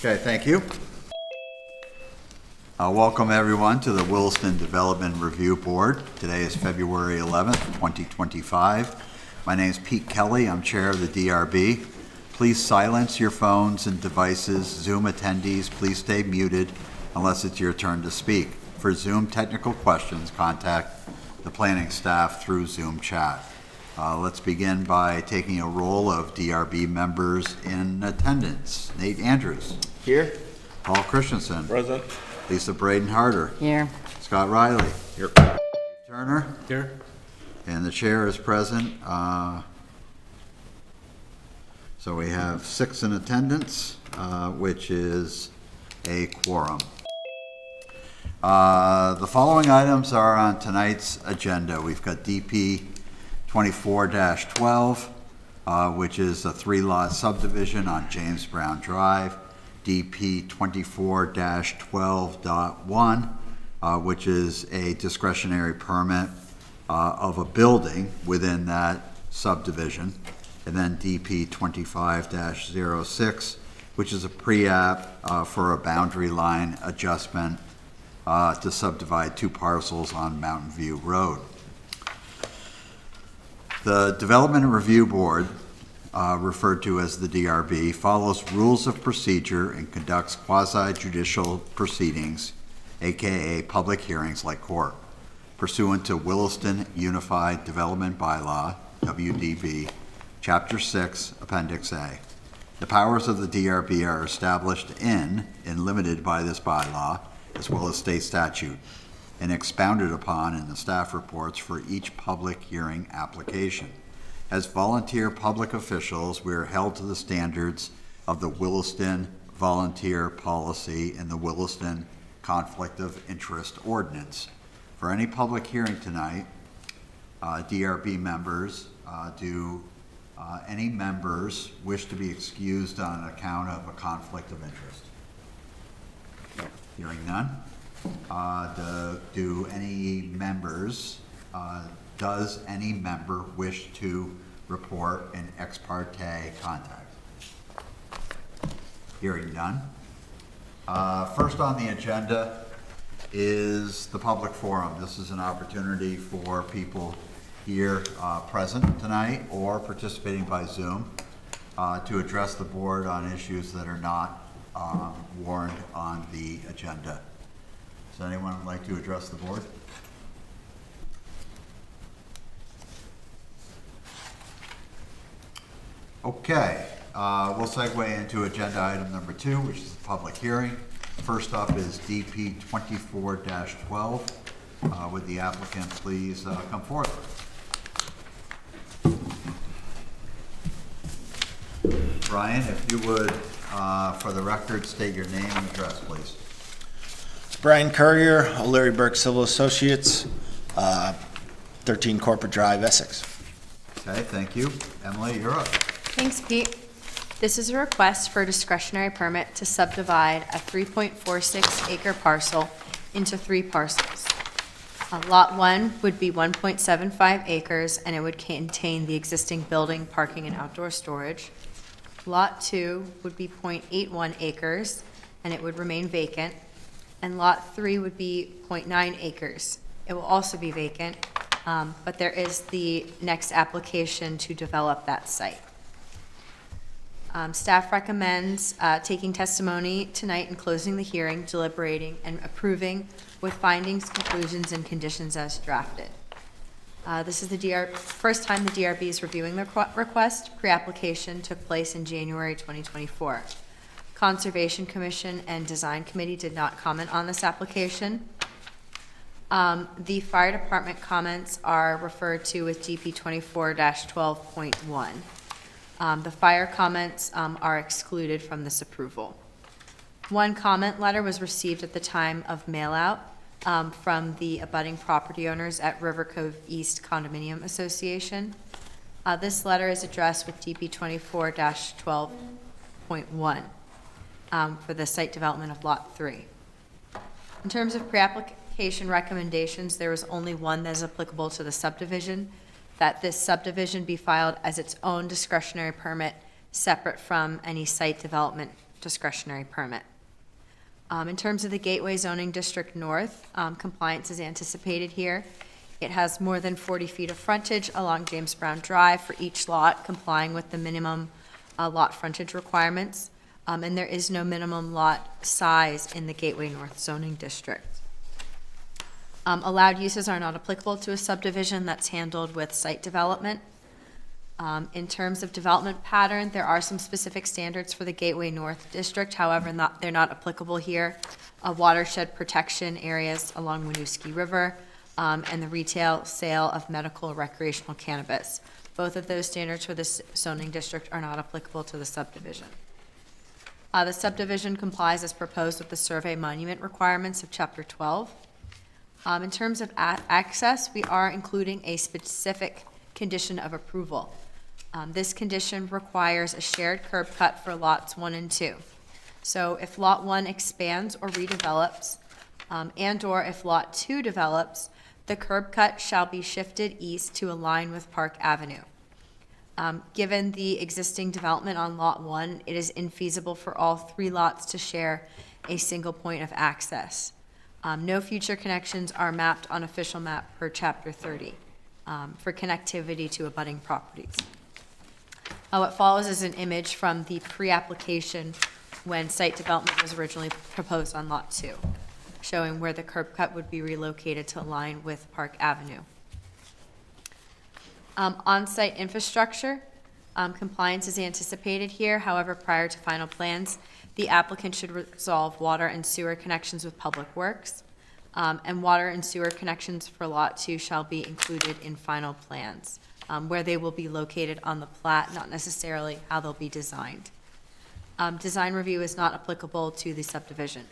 Okay, thank you. Welcome everyone to the Williston Development Review Board. Today is February 11th, 2025. My name is Pete Kelly. I'm chair of the DRB. Please silence your phones and devices. Zoom attendees, please stay muted unless it's your turn to speak. For Zoom technical questions, contact the planning staff through Zoom chat. Let's begin by taking a roll of DRB members in attendance. Nate Andrews. Here. Paul Christensen. Present. Lisa Braden Harder. Here. Scott Riley. Here. Turner. Here. And the chair is present. So we have 6 in attendance, which is a quorum. The following items are on tonight's agenda. We've got DP 24-12, which is a 3-lot subdivision on James Brown Drive. DP 24-12.1, which is a discretionary permit of a building within that subdivision. And then DP 25-06, which is a pre-app for a boundary line adjustment to subdivide 2 parcels on Mountain View Road. The Development Review Board, referred to as the DRB, follows rules of procedure and conducts quasi-judicial proceedings, aka public hearings like court, pursuant to Williston Unified Development Bylaw, WDB, Chapter 6, Appendix A. The powers of the DRB are established in and limited by this bylaw, as well as state statute, and expounded upon in the staff reports for each public hearing application. As volunteer public officials, we are held to the standards of the Williston Volunteer Policy and the Williston Conflict of Interest Ordinance. For any public hearing tonight, DRB members, do any members wish to be excused on account of a conflict of interest? Hearing none. Do any members, does any member wish to report an ex parte contact? Hearing none. First on the agenda is the public forum. This is an opportunity for people here present tonight or participating by Zoom to address the board on issues that are not warned on the agenda. Does anyone like to address the board? Okay, we'll segue into agenda item number 2, which is the public hearing. First up is DP 24-12. Would the applicant please come forward? Brian, if you would, for the record, state your name and address, please. Brian Courier, O'Leary Burke Civil Associates, 13 Corporate Drive, Essex. Okay, thank you. Emily, you're up. Thanks, Pete. This is a request for a discretionary permit to subdivide a 3.46 acre parcel into 3 parcels. Lot 1 would be 1.75 acres and it would contain the existing building, parking, and outdoor storage. Lot 2 would be 0.81 acres and it would remain vacant. And Lot 3 would be 0.9 acres. It will also be vacant, but there is the next application to develop that site. Staff recommends taking testimony tonight and closing the hearing, deliberating, and approving with findings, conclusions, and conditions as drafted. This is the first time the DRB is reviewing the request. Pre-application took place in January 2024. Conservation Commission and Design Committee did not comment on this application. The fire department comments are referred to with DP 24-12.1. The fire comments are excluded from this approval. One comment letter was received at the time of mail-out from the abutting property owners at River Cove East Condominium Association. This letter is addressed with DP 24-12.1. For the site development of Lot 3. In terms of pre-application recommendations, there was only one that is applicable to the subdivision, that this subdivision be filed as its own discretionary permit separate from any site development discretionary permit. In terms of the Gateway Zoning District North, compliance is anticipated here. It has more than 40 feet of frontage along James Brown Drive for each lot, complying with the minimum lot frontage requirements. And there is no minimum lot size in the Gateway North zoning district. Allowed uses are not applicable to a subdivision that's handled with site development. In terms of development pattern, there are some specific standards for the Gateway North District, however, they're not applicable here. Watershed protection areas along Winooski River, and the retail sale of medical recreational cannabis. Both of those standards for this zoning district are not applicable to the subdivision. The subdivision complies as proposed with the survey monument requirements of Chapter 12. In terms of access, we are including a specific condition of approval. This condition requires a shared curb cut for lots 1 and 2. So if Lot 1 expands or redevelops, and/or if Lot 2 develops, the curb cut shall be shifted east to align with Park Avenue. Given the existing development on Lot 1, it is infeasible for all 3 lots to share a single point of access. No future connections are mapped on official map per Chapter 30 for connectivity to abutting properties. What follows is an image from the pre-application when site development was originally proposed on Lot 2, showing where the curb cut would be relocated to align with Park Avenue. On-site infrastructure, compliance is anticipated here. However, prior to final plans, the applicant should resolve water and sewer connections with Public Works, and water and sewer connections for Lot 2 shall be included in final plans, where they will be located on the plat, not necessarily how they'll be designed. Design review is not applicable to the subdivision.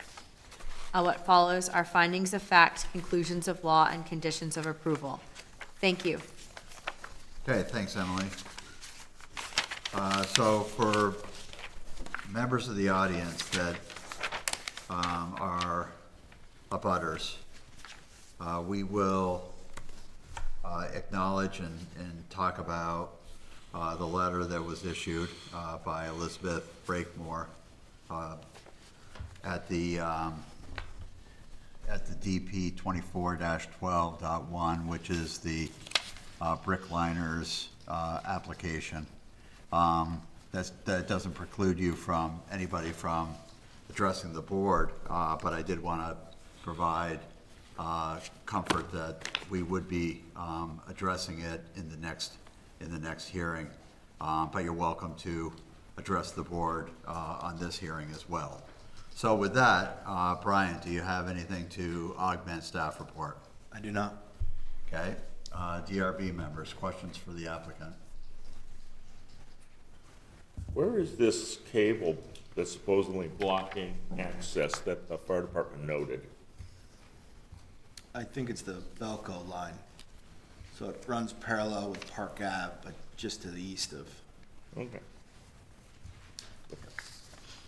What follows are findings of fact, conclusions of law, and conditions of approval. Thank you. Okay, thanks, Emily. So for members of the audience that are abutters, we will acknowledge and talk about the letter that was issued by Elizabeth Breakmore at the DP 24-12.1, which is the Brickliner's application. That doesn't preclude you from anybody from addressing the board, but I did want to provide comfort that we would be addressing it in the next hearing. But you're welcome to address the board on this hearing as well. So with that, Brian, do you have anything to augment staff report? I do not. Okay. DRB members, questions for the applicant? Where is this cable that's supposedly blocking access that the fire department noted? I think it's the Velco line. So it runs parallel with Park Ave, but just to the east of. Okay.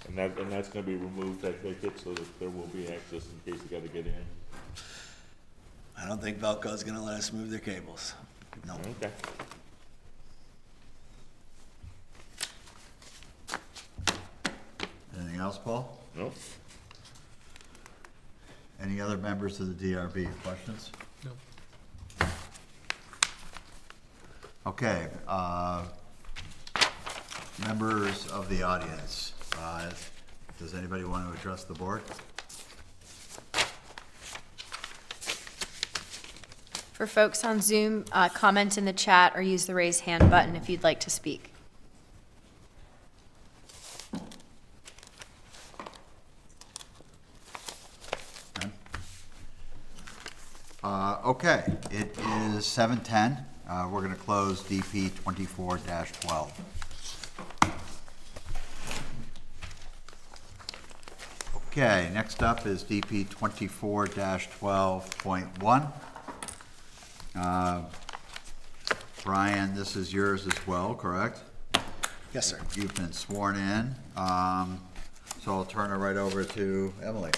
And that's gonna be removed, I take it, so that there will be access in case you gotta get in? I don't think Velco's gonna let us move their cables. No. Okay. Anything else, Paul? No? Any other members of the DRB? Questions? No. Okay, members of the audience, does anybody want to address the board? For folks on Zoom, comment in the chat or use the raise hand button if you'd like to speak. Okay, it is 7:10. We're going to close DP 24-12. Okay, next up is DP 24-12.1. Brian, this is yours as well, correct? Yes, sir. You've been sworn in, so I'll turn it right over to Emily.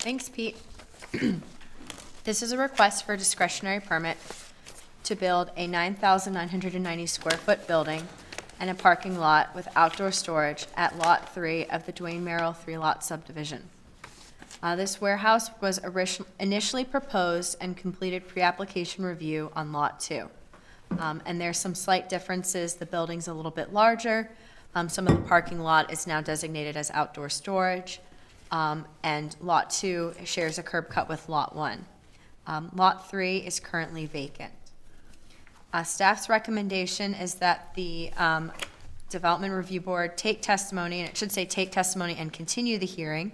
Thanks, Pete. This is a request for a discretionary permit to build a 9,990 square foot building and a parking lot with outdoor storage at Lot 3 of the Duane Merrill 3-lot subdivision. This warehouse was initially proposed and completed pre-application review on Lot 2. And there's some slight differences. The building's a little bit larger. Some of the parking lot is now designated as outdoor storage. And Lot 2 shares a curb cut with Lot 1. Lot 3 is currently vacant. Staff's recommendation is that the Development Review Board take testimony, and it should say take testimony and continue the hearing,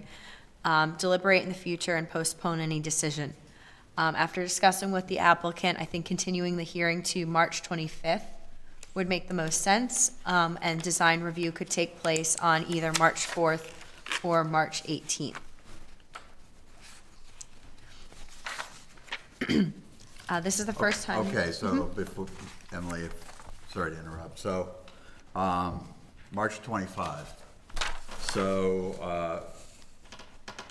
deliberate in the future, and postpone any decision. After discussing with the applicant, I think continuing the hearing to March 25th would make the most sense, and design review could take place on either March 4th or March 18th. This is the first time. Okay, so before, Emily, sorry to interrupt. So, March 25. So,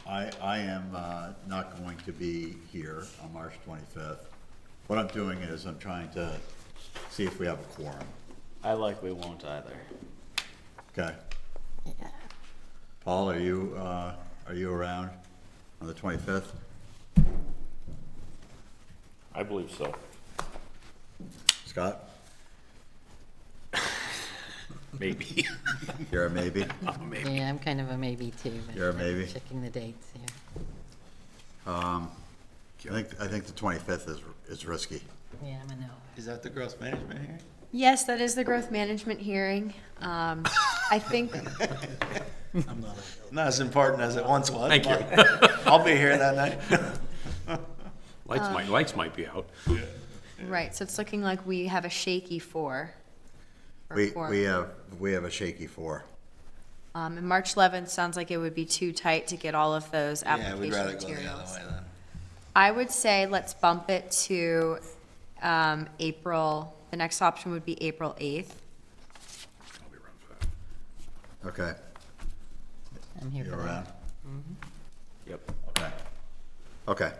I am not going to be here on March 25th. What I'm doing is I'm trying to see if we have a quorum. I likely won't either. Okay. Paul, are you around on the 25th? I believe so. Scott? Maybe. You're a maybe? Maybe. Yeah, I'm kind of a maybe too. But You're a maybe? Checking the dates here. I think the 25th is risky. Yeah, I'm a no. Is that the growth management hearing? Yes, that is the growth management hearing. I think, Not as important as it once was. Thank you. but I'll be here that night. Lights might be out. right, so it's looking like we have a shaky 4. for We quorum. have a shaky 4. And March 11th sounds like it would be too tight to get all of those Yeah, application we'd rather go the other materials. way then. I would say let's bump it to April, the next option would be April 8th. I'll be around for that. Okay, I'm here you for that. around? Yep. Okay.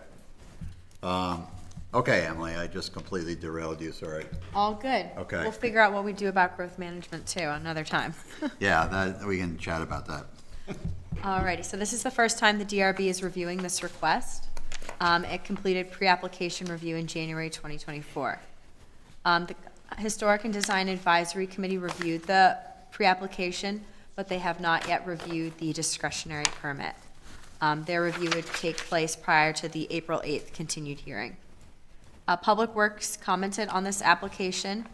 Okay, Emily, I just completely derailed you, sorry. All good. Okay. We'll figure out what we do about growth management too another time. Yeah, we can chat about that. Alrighty, so this is the first time the DRB is reviewing this request. It completed pre-application review in January 2024. The Historic and Design Advisory Committee reviewed the pre-application, but they have not yet reviewed the discretionary permit. Their review would take place prior to the April 8th continued hearing. Public Works commented on this application.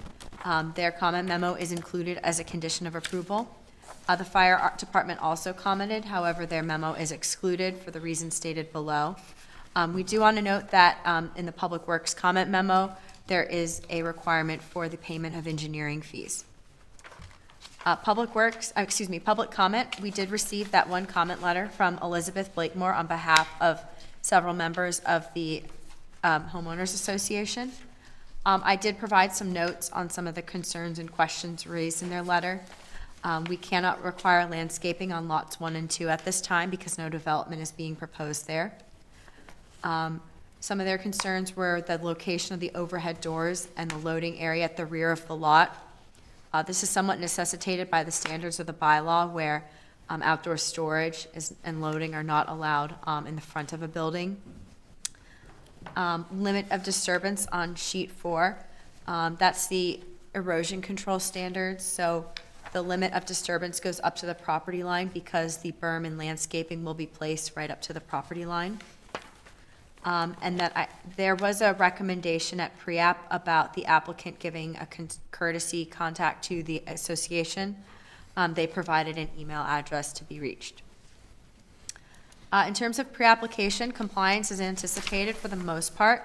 Their comment memo is included as a condition of approval. The Fire Department also commented, however, their memo is excluded for the reasons stated below. We do want to note that in the Public Works comment memo, there is a requirement for the payment of engineering fees. Public comment, we did receive that one comment letter from Elizabeth Blakemore on behalf of several members of the Homeowners Association. I did provide some notes on some of the concerns and questions raised in their letter. We cannot require landscaping on lots 1 and 2 at this time because no development is being proposed there. Some of their concerns were the location of the overhead doors and the loading area at the rear of the lot. This is somewhat necessitated by the standards of the bylaw where outdoor storage and loading are not allowed in the front of a building. Limit of disturbance on sheet 4, that's the erosion control standards. So the limit of disturbance goes up to the property line because the berm and landscaping will be placed right up to the property line. And that there was a recommendation at pre-app about the applicant giving a courtesy contact to the association. They provided an email address to be reached. In terms of pre-application, compliance is anticipated for the most part.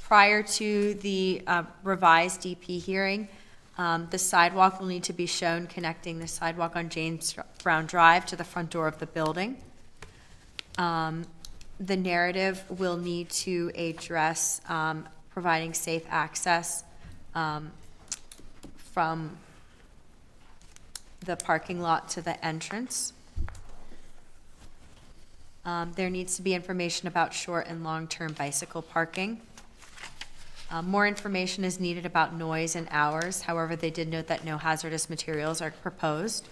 Prior to the revised DP hearing, the sidewalk will need to be shown connecting the sidewalk on James Brown Drive to the front door of the building. The narrative will need to address providing safe access from the parking lot to the entrance. There needs to be information about short and long-term bicycle parking. More information is needed about noise and hours. However, they did note that no hazardous materials are proposed.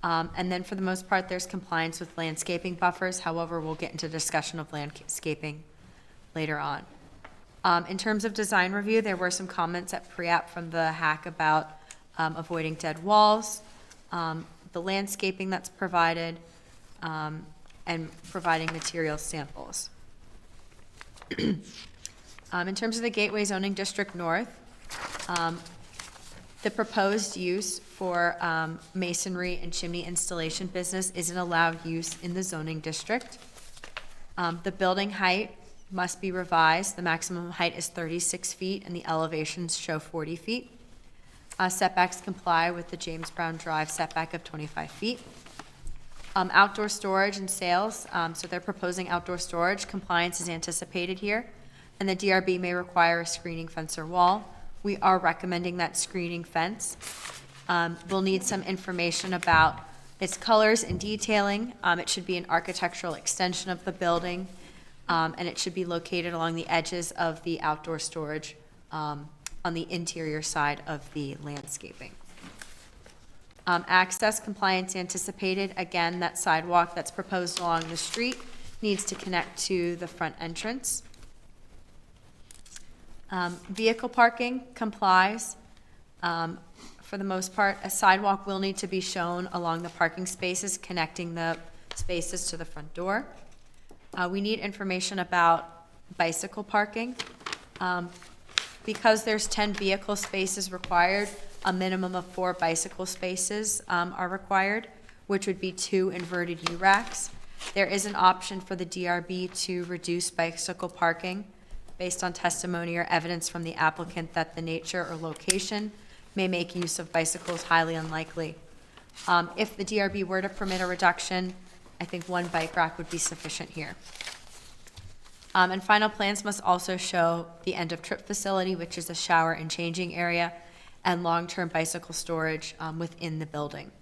And then for the most part, there's compliance with landscaping buffers. However, we'll get into discussion of landscaping later on. In terms of design review, there were some comments at pre-app from the hack about avoiding dead walls, the landscaping that's provided, and providing material samples. In terms of the Gateway Zoning District North, the proposed use for masonry and chimney installation business isn't allowed use in the zoning district. The building height must be revised. The maximum height is 36 feet and the elevations show 40 feet. Setbacks comply with the James Brown Drive setback of 25 feet. Outdoor storage and sales, so they're proposing outdoor storage. Compliance is anticipated here, and the DRB may require a screening fence or wall. We are recommending that screening fence. We'll need some information about its colors and detailing. It should be an architectural extension of the building, and it should be located along the edges of the outdoor storage on the interior side of the landscaping. Access compliance anticipated. Again, that sidewalk that's proposed along the street needs to connect to the front entrance. Vehicle parking complies. For the most part, a sidewalk will need to be shown along the parking spaces, connecting the spaces to the front door. We need information about bicycle parking. Because there's 10 vehicle spaces required, a minimum of 4 bicycle spaces are required, which would be 2 inverted U-racks. There is an option for the DRB to reduce bicycle parking based on testimony or evidence from the applicant that the nature or location may make use of bicycles highly unlikely. If the DRB were to permit a reduction, I think 1 bike rack would be sufficient here. And final plans must also show the end-of-trip facility, which is a shower and changing area, and long-term bicycle storage within the building.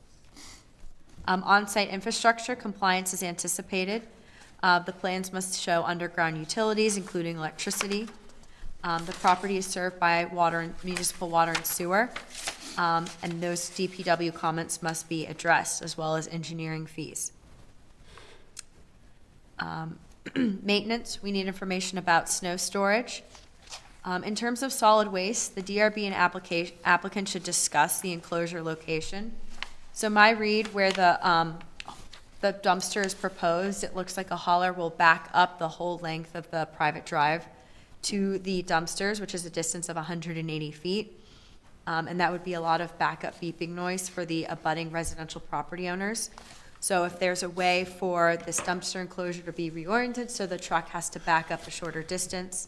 On-site infrastructure compliance is anticipated. The plans must show underground utilities, including electricity. The property is served by municipal water and sewer, and those DPW comments must be addressed, as well as engineering fees. Maintenance, we need information about snow storage. In terms of solid waste, the DRB and applicant should discuss the enclosure location. So my read where the dumpster is proposed, it looks like a hauler will back up the whole length of the private drive to the dumpsters, which is a distance of 180 feet. And that would be a lot of backup beeping noise for the abutting residential property owners. So if there's a way for this dumpster enclosure to be reoriented so the truck has to back up a shorter distance,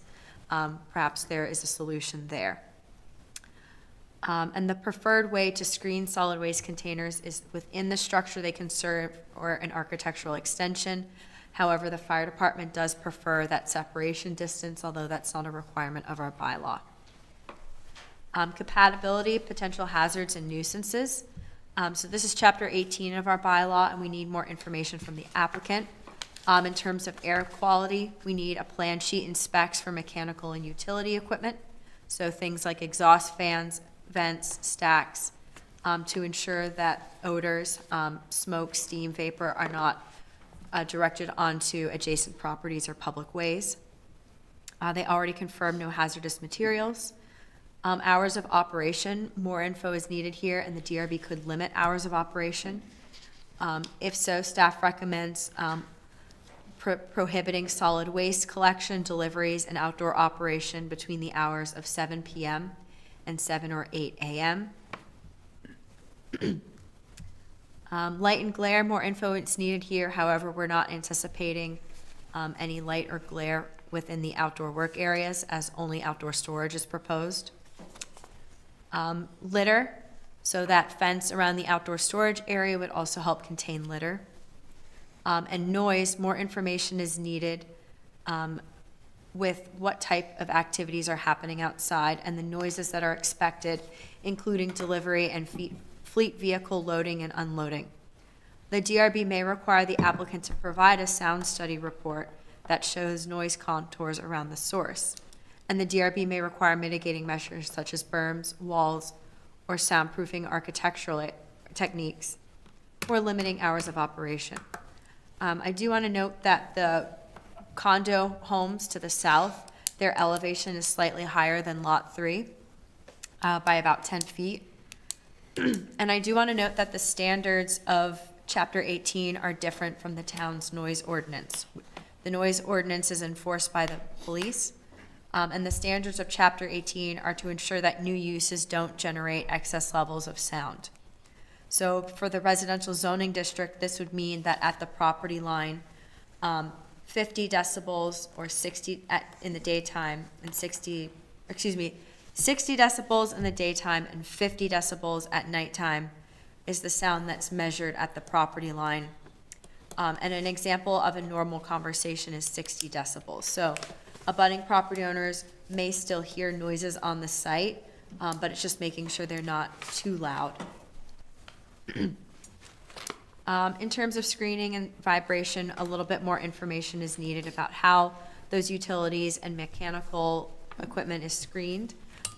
perhaps there is a solution there. And the preferred way to screen solid waste containers is within the structure they can serve or an architectural extension. However, the fire department does prefer that separation distance, although that's not a requirement of our bylaw. Compatibility, potential hazards, and nuisances. So this is chapter 18 of our bylaw, and we need more information from the applicant. In terms of air quality, we need a plan sheet and specs for mechanical and utility equipment. So things like exhaust fans, vents, stacks, to ensure that odors, smoke, steam, vapor are not directed onto adjacent properties or public ways. They already confirmed no hazardous materials. Hours of operation, more info is needed here, and the DRB could limit hours of operation. If so, staff recommends prohibiting solid waste collection, deliveries, and outdoor operation between the hours of 7 p.m. and 7 or 8 a.m. Light and glare, more info is needed here. However, we're not anticipating any light or glare within the outdoor work areas, as only outdoor storage is proposed. Litter, so that fence around the outdoor storage area would also help contain litter. And noise, more information is needed with what type of activities are happening outside and the noises that are expected, including delivery and fleet vehicle loading and unloading. The DRB may require the applicant to provide a sound study report that shows noise contours around the source. and the DRB may require mitigating measures such as berms, walls, or soundproofing architectural techniques, or limiting hours of operation. I do want to note that the condo homes to the south, their elevation is slightly higher than Lot 3 by about 10 feet. And I do want to note that the standards of Chapter 18 are different from the town's noise ordinance. The noise ordinance is enforced by the police, and the standards of Chapter 18 are to ensure that new uses don't generate excess levels of sound. So for the residential zoning district, this would mean that at the property line, 50 decibels or 60 in the daytime and 60 decibels in the daytime and 50 decibels at nighttime is the sound that's measured at the property line. And an example of a normal conversation is 60 decibels. So abutting property owners may still hear noises on the site, but it's just making sure they're not too loud. In terms of screening and vibration, a little bit more information is needed about how those utilities and mechanical equipment is screened.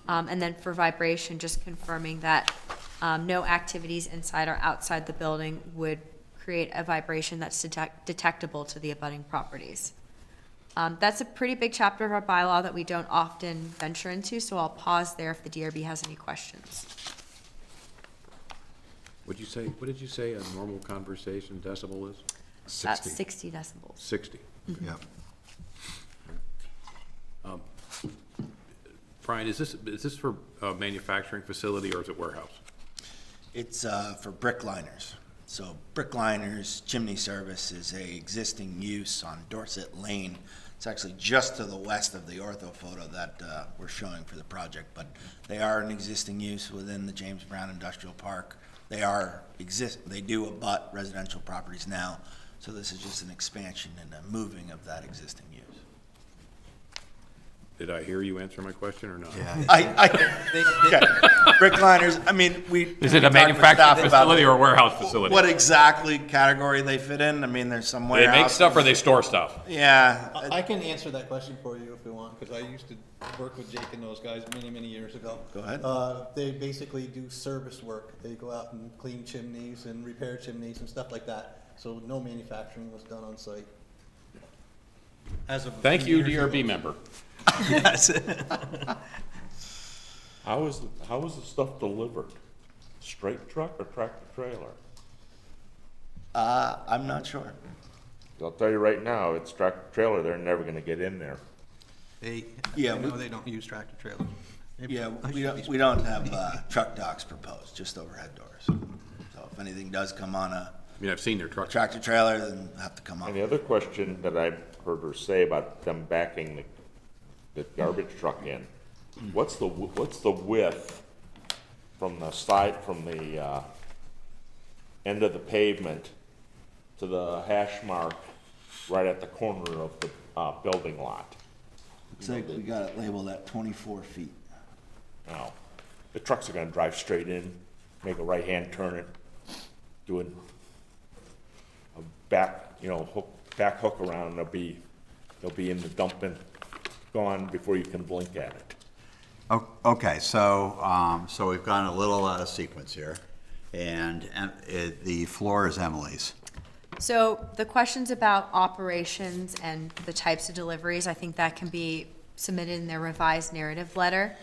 And then for vibration, just confirming that no activities inside or outside the building would create a vibration that's detectable to the abutting properties. That's a pretty big chapter of our bylaw that we don't often venture into, so I'll pause there if the DRB has any questions. What did you say a normal conversation decibel is? About 60 decibels. 60. Yep. Brian, is this for a manufacturing facility or is it warehouse? It's for brick liners. So brick liners, chimney service is a existing use on Dorset Lane. It's actually just to the west of the ortho photo that we're showing for the project, but they are an existing use within the James Brown Industrial Park. They do abut residential properties now, so this is just an expansion and a moving of that existing use. Did I hear you answer my question or not? Yeah. Okay. Brick liners, I mean, Is it a manufacturing facility or a warehouse facility? what exactly category they fit in? I mean, there's some They warehouse. make stuff or they store stuff? Yeah. I can answer that question for you if you want, because I used to work with Jake and those guys many, many years ago. Go ahead. They basically do service work. They go out and clean chimneys and repair chimneys and stuff like that. So no manufacturing was done on site. As of a Thank few you, years DRB ago. member. Yes. How is the stuff delivered? Straight truck or tractor trailer? I'm not sure. I'll tell you right now, it's tractor trailer, they're never gonna get in there. Yeah, I know we- they don't use tractor trailers. Yeah, we don't have truck docks proposed, just overhead doors. So if anything does come on a I mean, I've seen their trucks. tractor trailer, then it'll have to come up. And the other question that I've heard her say about them backing the garbage truck in, what's the width from the side, from the end of the pavement to the hash mark right at the corner of the building lot? Looks like we got it labeled at 24 feet. Now, the trucks are gonna drive straight in, make a right-hand turn, doing a back hook around, and they'll be in the dump and gone before you can blink at it. Okay, so we've gone a little out of sequence here, and the floor is Emily's. So the questions about operations and the types of deliveries, I think that can be submitted in their revised narrative letter.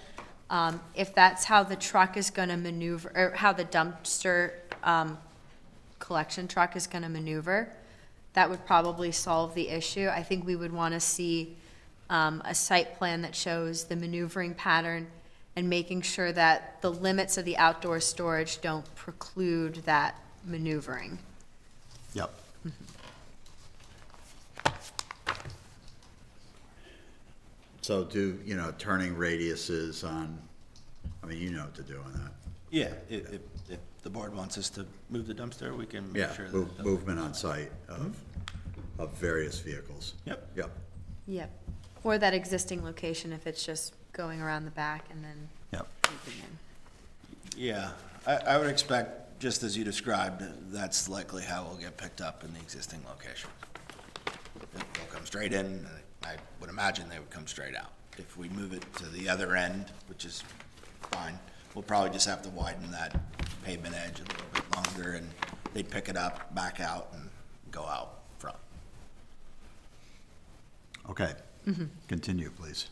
If that's how the truck is going to maneuver, or how the dumpster collection truck is going to maneuver, that would probably solve the issue. I think we would want to see a site plan that shows the maneuvering pattern and making sure that the limits of the outdoor storage don't preclude that maneuvering. Yep. So turning radiuses on, I mean, you know what to do on that. Yeah, if the board wants us to move the dumpster, we can make Yeah, sure that. movement on site of various vehicles. Yep. Yep. Yep. Or that existing location if it's just going around the back and then Yep. moving in. Yeah, I would expect, just as you described, that's likely how it will get picked up in the existing location. They'll come straight in, and I would imagine they would come straight out. if we move it to the other end, which is fine, we'll probably just have to widen that pavement edge a little bit longer, and they'd pick it up, back out, and go out front. Okay. Continue, please.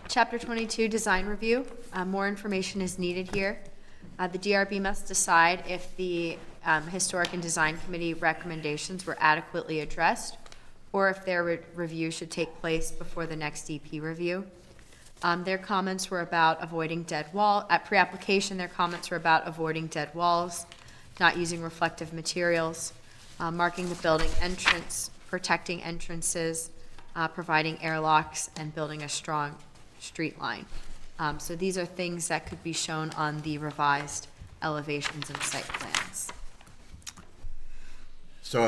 Chapter 22, Design Review. More information is needed here. The DRB must decide if the Historic and Design Committee recommendations were adequately addressed, or if their review should take place before the next DP review. Their comments were about avoiding dead wall. At pre-application, their comments were about avoiding dead walls, not using reflective materials, marking the building entrance, protecting entrances, providing airlocks, and building a strong street line. So these are things that could be shown on the revised elevations and site plans. So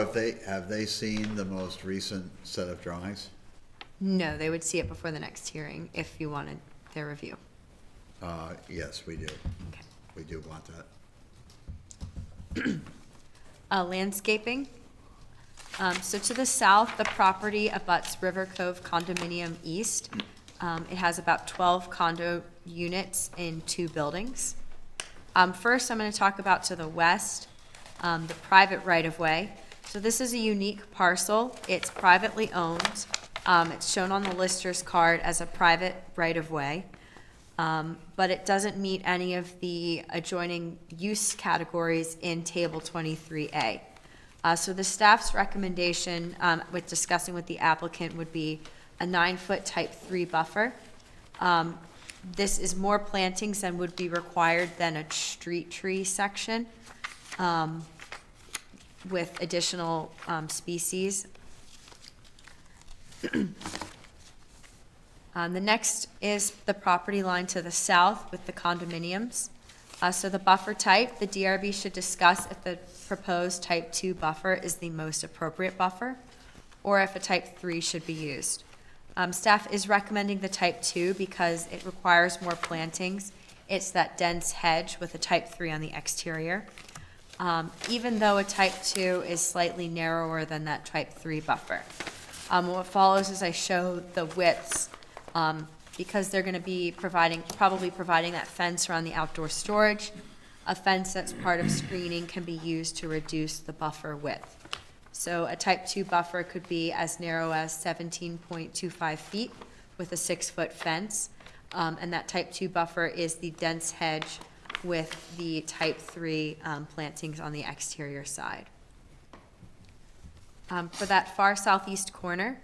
have they seen the most recent set of drawings? No, they would see it before the next hearing if you wanted their review. Yes, we do. Okay. We do want that. Landscaping. So to the south, the property abuts River Cove Condominium East. It has about 12 condo units in 2 buildings. First, I'm going to talk about to the west, the private right-of-way. So this is a unique parcel. It's privately owned. It's shown on the lister's card as a private right-of-way, but it doesn't meet any of the adjoining use categories in Table 23A. So the staff's recommendation, with discussing with the applicant, would be a 9-foot type 3 buffer. This is more plantings than would be required than a street tree section, with additional species. The next is the property line to the south with the condominiums. So the buffer type, the DRB should discuss if the proposed type 2 buffer is the most appropriate buffer, or if a type 3 should be used. Staff is recommending the type 2 because it requires more plantings. It's that dense hedge with a type 3 on the exterior. Even though a type 2 is slightly narrower than that type 3 buffer. What follows is I show the widths, because they're going to be probably providing that fence around the outdoor storage. A fence that's part of screening can be used to reduce the buffer width. So a type 2 buffer could be as narrow as 17.25 feet with a 6-foot fence. And that type 2 buffer is the dense hedge with the type 3 plantings on the exterior side. For that far southeast corner,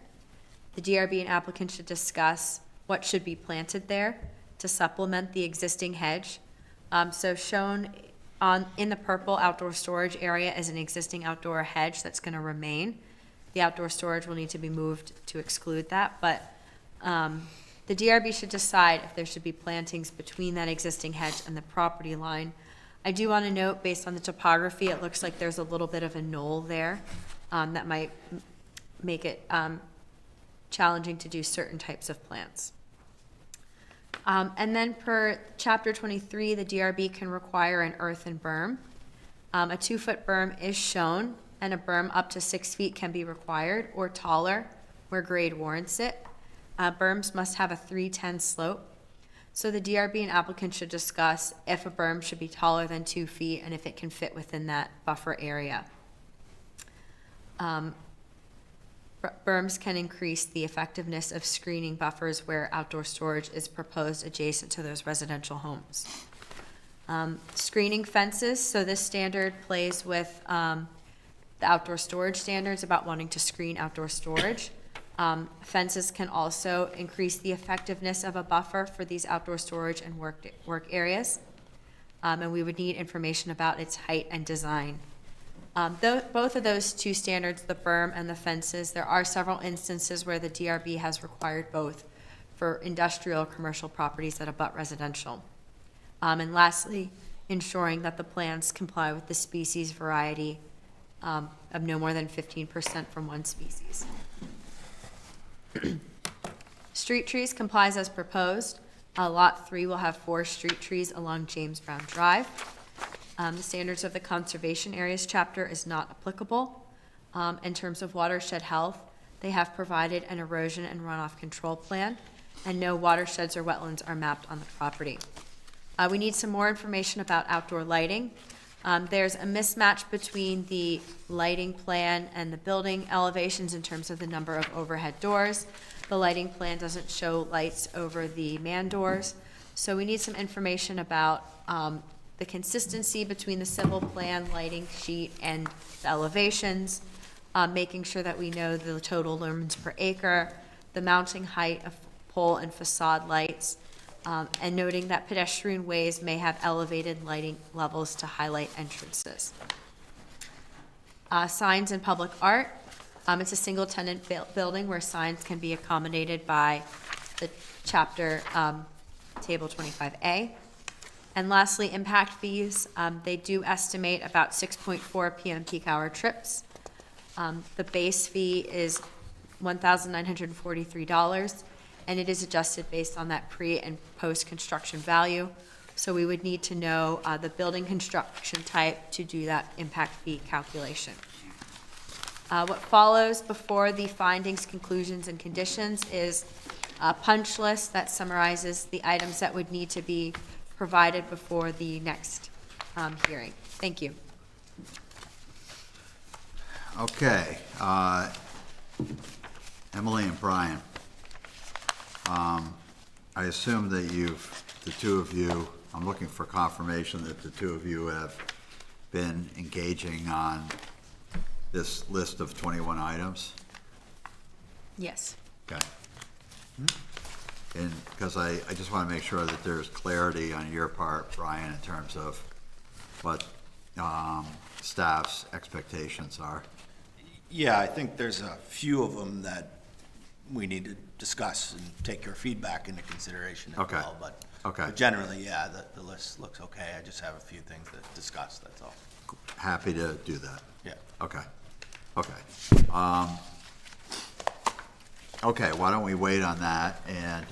the DRB and applicant should discuss what should be planted there to supplement the existing hedge. So shown in the purple outdoor storage area is an existing outdoor hedge that's going to remain. The outdoor storage will need to be moved to exclude that, but the DRB should decide if there should be plantings between that existing hedge and the property line. I do want to note, based on the topography, it looks like there's a little bit of a knoll there that might make it challenging to do certain types of plants. And then per Chapter 23, the DRB can require an earthen berm. A 2-foot berm is shown, and a berm up to 6 feet can be required or taller where grade warrants it. Berms must have a 310 slope. So the DRB and applicant should discuss if a berm should be taller than 2 feet and if it can fit within that buffer area. Berms can increase the effectiveness of screening buffers where outdoor storage is proposed adjacent to those residential homes. Screening fences, so this standard plays with the outdoor storage standards about wanting to screen outdoor storage. Fences can also increase the effectiveness of a buffer for these outdoor storage and work areas. And we would need information about its height and design. Both of those 2 standards, the berm and the fences, there are several instances where the DRB has required both for industrial or commercial properties that abut residential. And lastly, ensuring that the plants comply with the species variety of no more than 15% from one species. Street trees complies as proposed. Lot 3 will have 4 street trees along James Brown Drive. The standards of the conservation areas chapter is not applicable. In terms of watershed health, They have provided an erosion and runoff control plan, and no watersheds or wetlands are mapped on the property. We need some more information about outdoor lighting. There's a mismatch between the lighting plan and the building elevations in terms of the number of overhead doors. The lighting plan doesn't show lights over the man doors. So we need some information about the consistency between the civil plan lighting sheet and the elevations, making sure that we know the total lumens per acre, the mounting height of pole and facade lights, and noting that pedestrian ways may have elevated lighting levels to highlight entrances. Signs and public art. It's a single-tenant building where signs can be accommodated by the chapter, table 25A. And lastly, impact fees. They do estimate about 6.4 PM peak hour trips. The base fee is $1,943, and it is adjusted based on that pre- and post-construction value. So we would need to know the building construction type to do that impact fee calculation. What follows before the findings, conclusions, and conditions is a punch list that summarizes the items that would need to be provided before the next hearing. Thank you. Okay, Emily and Brian, I assume that the two of you, I'm looking for confirmation that the two of you have been engaging on this list of 21 items? Yes. Okay. And, because I just want to make sure that there's clarity on your part, Brian, in terms of what staff's expectations are. Yeah, I think there's a few of them that we need to discuss and take your feedback into consideration as Okay. well. But Okay. but generally, yeah, the list looks okay. I just have a few things to discuss, that's all. Happy to do that. Yeah. Okay, okay. Okay, why don't we wait on that, and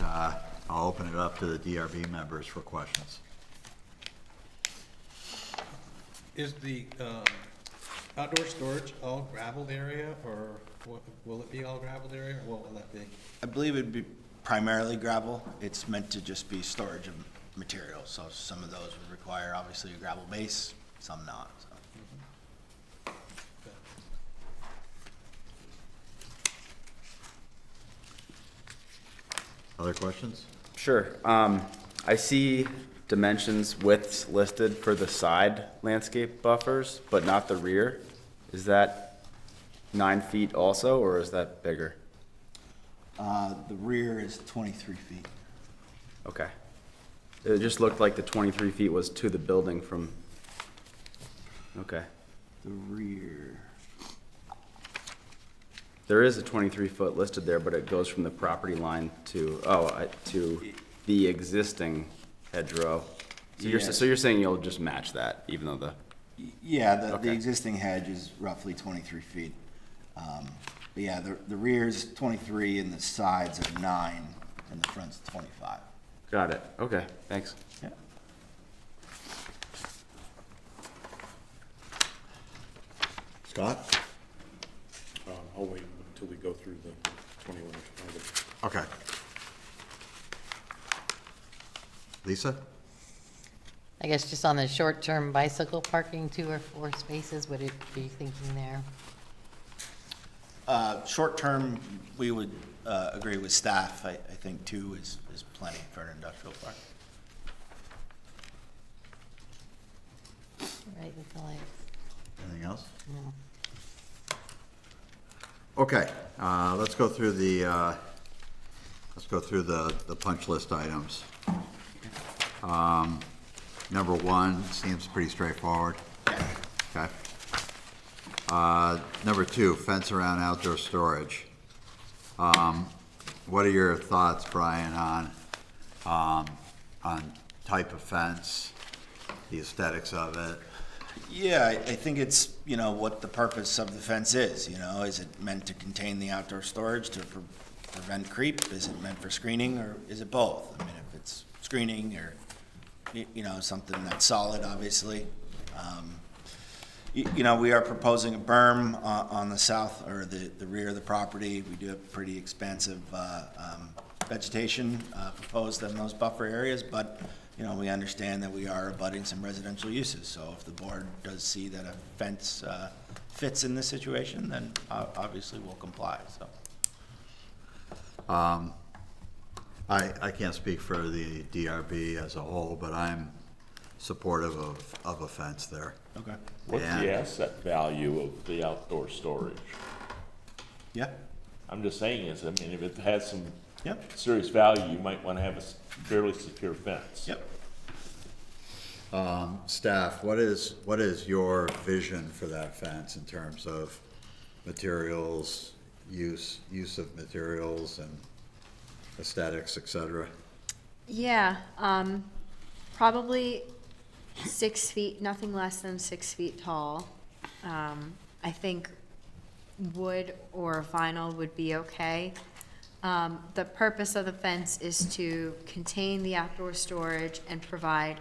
I'll open it up to the DRB members for questions. Is the outdoor storage all gravelled area, or will it be all gravelled area, or what will that be? I believe it'd be primarily gravel. It's meant to just be storage of materials, so some of those would require obviously a gravel base, some not, so. Other questions? Sure. I see dimensions, widths listed for the side landscape buffers, but not the rear. Is that 9 feet also, or is that bigger? The rear is 23 feet. Okay. It just looked like the 23 feet was to the building from, okay. The rear, There is a 23-foot listed there, but it goes from the property line to, to the existing hedgerow. So Yeah. so you're saying you'll just match that, even though the, yeah, the Okay. existing hedge is roughly 23 feet. But yeah, the rear's 23 and the sides are 9 and the front's 25. got it, okay, thanks. Yeah. Scott? I'll wait until we go through the 21 items. Okay. Lisa? I guess just on the short-term bicycle parking, 2 or 4 spaces, what are you thinking there? Short term, we would agree with staff. I think 2 is plenty for an industrial park. Right with the lights? Anything else? No. Okay, let's go through the punch list items. Number 1 seems pretty straightforward. Okay. Number 2, fence around outdoor storage. What are your thoughts, Brian, on type of fence, the aesthetics of it? Yeah, I think it's, what the purpose of the fence is, is it meant to contain the outdoor storage to prevent creep? Is it meant for screening, or is it both? I mean, if it's screening or, something that's solid, obviously. You know, we are proposing a berm on the south, or the rear of the property. We do have pretty expansive vegetation proposed in those buffer areas, but, you know, we understand that we are abutting some residential uses. So if the board does see that a fence fits in this situation, then obviously we'll comply, so. I can't speak for the DRB as a whole, but I'm supportive of a fence there. Okay. What's And- the asset value of the outdoor storage? Yeah, I'm just saying is, I mean, if it has some yep, serious value, you might want to have a fairly secure fence. yep. Staff, what is your vision for that fence in terms of materials, use of materials and aesthetics, et cetera? Yeah, probably 6 feet, nothing less than 6 feet tall. I think wood or vinyl would be okay. The purpose of the fence is to contain the outdoor storage and provide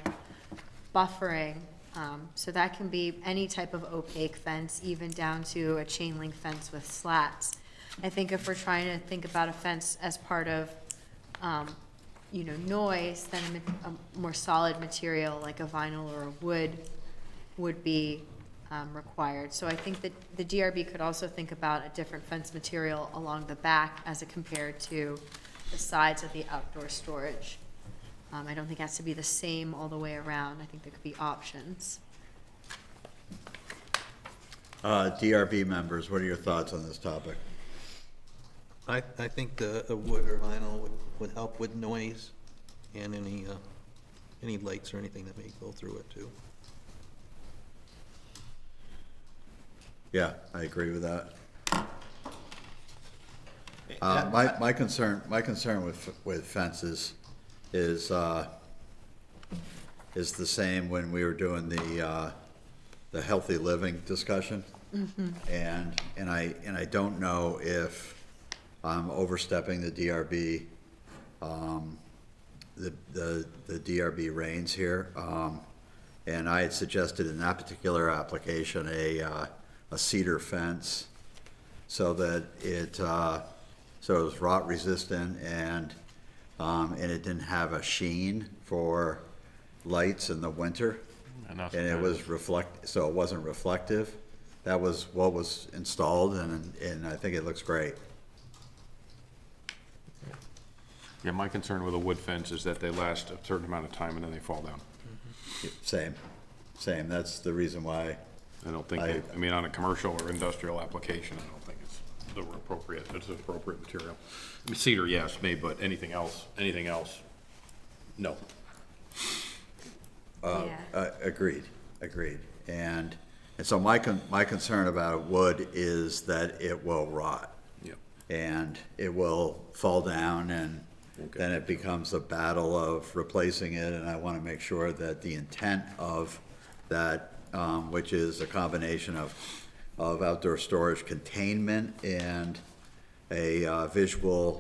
buffering. So that can be any type of opaque fence, even down to a chain link fence with slats. I think if we're trying to think about a fence as part of, noise, then a more solid material like a vinyl or a wood would be required. So I think that the DRB could also think about a different fence material along the back as it compared to the sides of the outdoor storage. I don't think it has to be the same all the way around. I think there could be options. DRB members, what are your thoughts on this topic? I think the wood or vinyl would help with noise and any lights or anything that may go through it too. Yeah, I agree with that. My concern with fences is the same when we were doing the healthy living discussion. And I don't know if I'm overstepping the DRB, the DRB reins here. And I had suggested in that particular application, a cedar fence so that it was rot resistant and it didn't have a sheen for lights in the winter. And it was so it wasn't reflective. That was what was installed, and I think it looks great. Yeah, my concern with a wood fence is that they last a certain amount of time and then they fall down. Same. That's the reason why. I don't think, I mean, on a commercial or industrial application, I don't think it's the appropriate material. I mean, cedar, yes, maybe, but anything else, no. Yeah. Agreed. And so my concern about wood is that it will rot. Yep. And it will fall down, and then it becomes a battle of replacing it, and I want to make sure that the intent of that, which is a combination of outdoor storage containment and a visual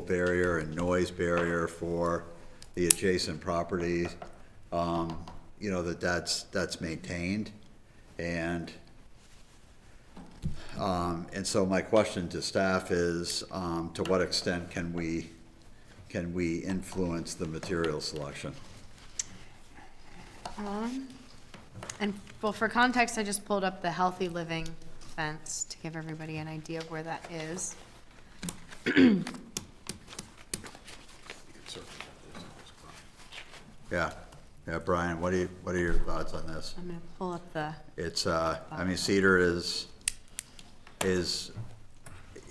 barrier and noise barrier for the adjacent properties, that's maintained. And so my question to staff is, to what extent can we influence the material selection? And, well, for context, I just pulled up the healthy living fence to give everybody an idea of where that is. Yeah, Brian, what are your thoughts on this? I'm gonna pull up the, It's, cedar is, an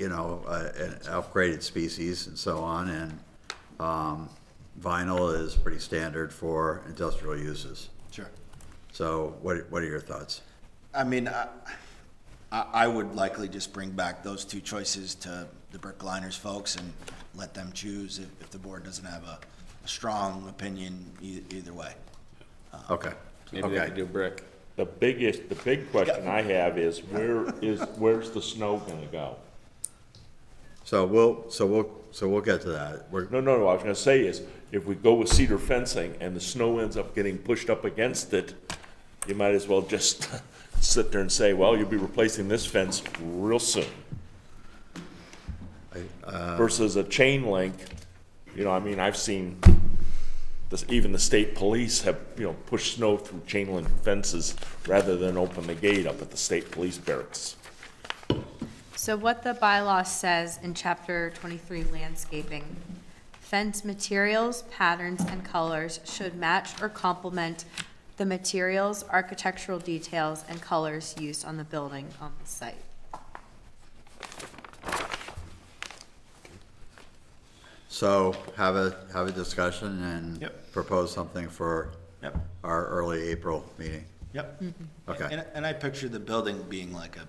upgraded species and so on, and, vinyl is pretty standard for industrial uses. Sure. So what are your thoughts? I mean, I would likely just bring back those two choices to the brickliners folks and let them choose if the board doesn't have a strong opinion either way. Okay. Maybe they could do brick. The big question I have is where's the snow gonna go? So we'll get to that. No, I was gonna say is, if we go with cedar fencing and the snow ends up getting pushed up against it, you might as well just sit there and say, well, you'll be replacing this fence real soon. Versus a chain link, you know, I mean, I've seen this, even the state police have, you know, pushed snow through chain link fences rather than open the gate up at the state police barracks. So what the bylaw says in chapter 23 landscaping, fence materials, patterns, and colors should match or complement the materials, architectural details, and colors used on the building on the site. So have a discussion and Yep. propose something for Yep. our early April meeting. Yep. Okay. And I picture the building being like a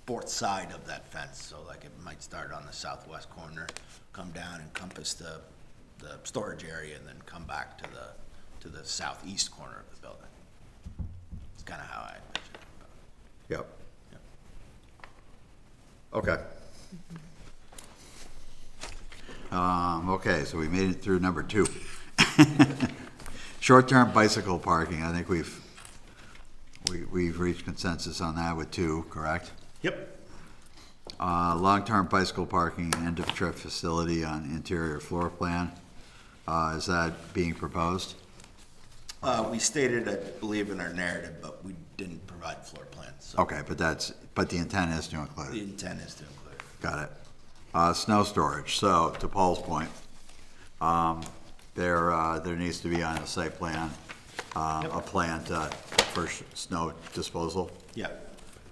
fourth side of that fence, so like it might start on the southwest corner, come down, encompass the storage area, and then come back to the southeast corner of the building. It's kind of how I picture it. Yep. Yep. Okay. Okay, so we made it through number 2. Short-term bicycle parking, I think we've reached consensus on that with 2, correct? Yep. Long-term bicycle parking, end-of-trip facility on interior floor plan, is that being proposed? We stated, I believe, in our narrative, but we didn't provide floor plans. So Okay, but the intent is to include the it. intent is to include it. Got it. Snow storage, so to Paul's point, there needs to be on the site plan, a plan for snow disposal. Yep.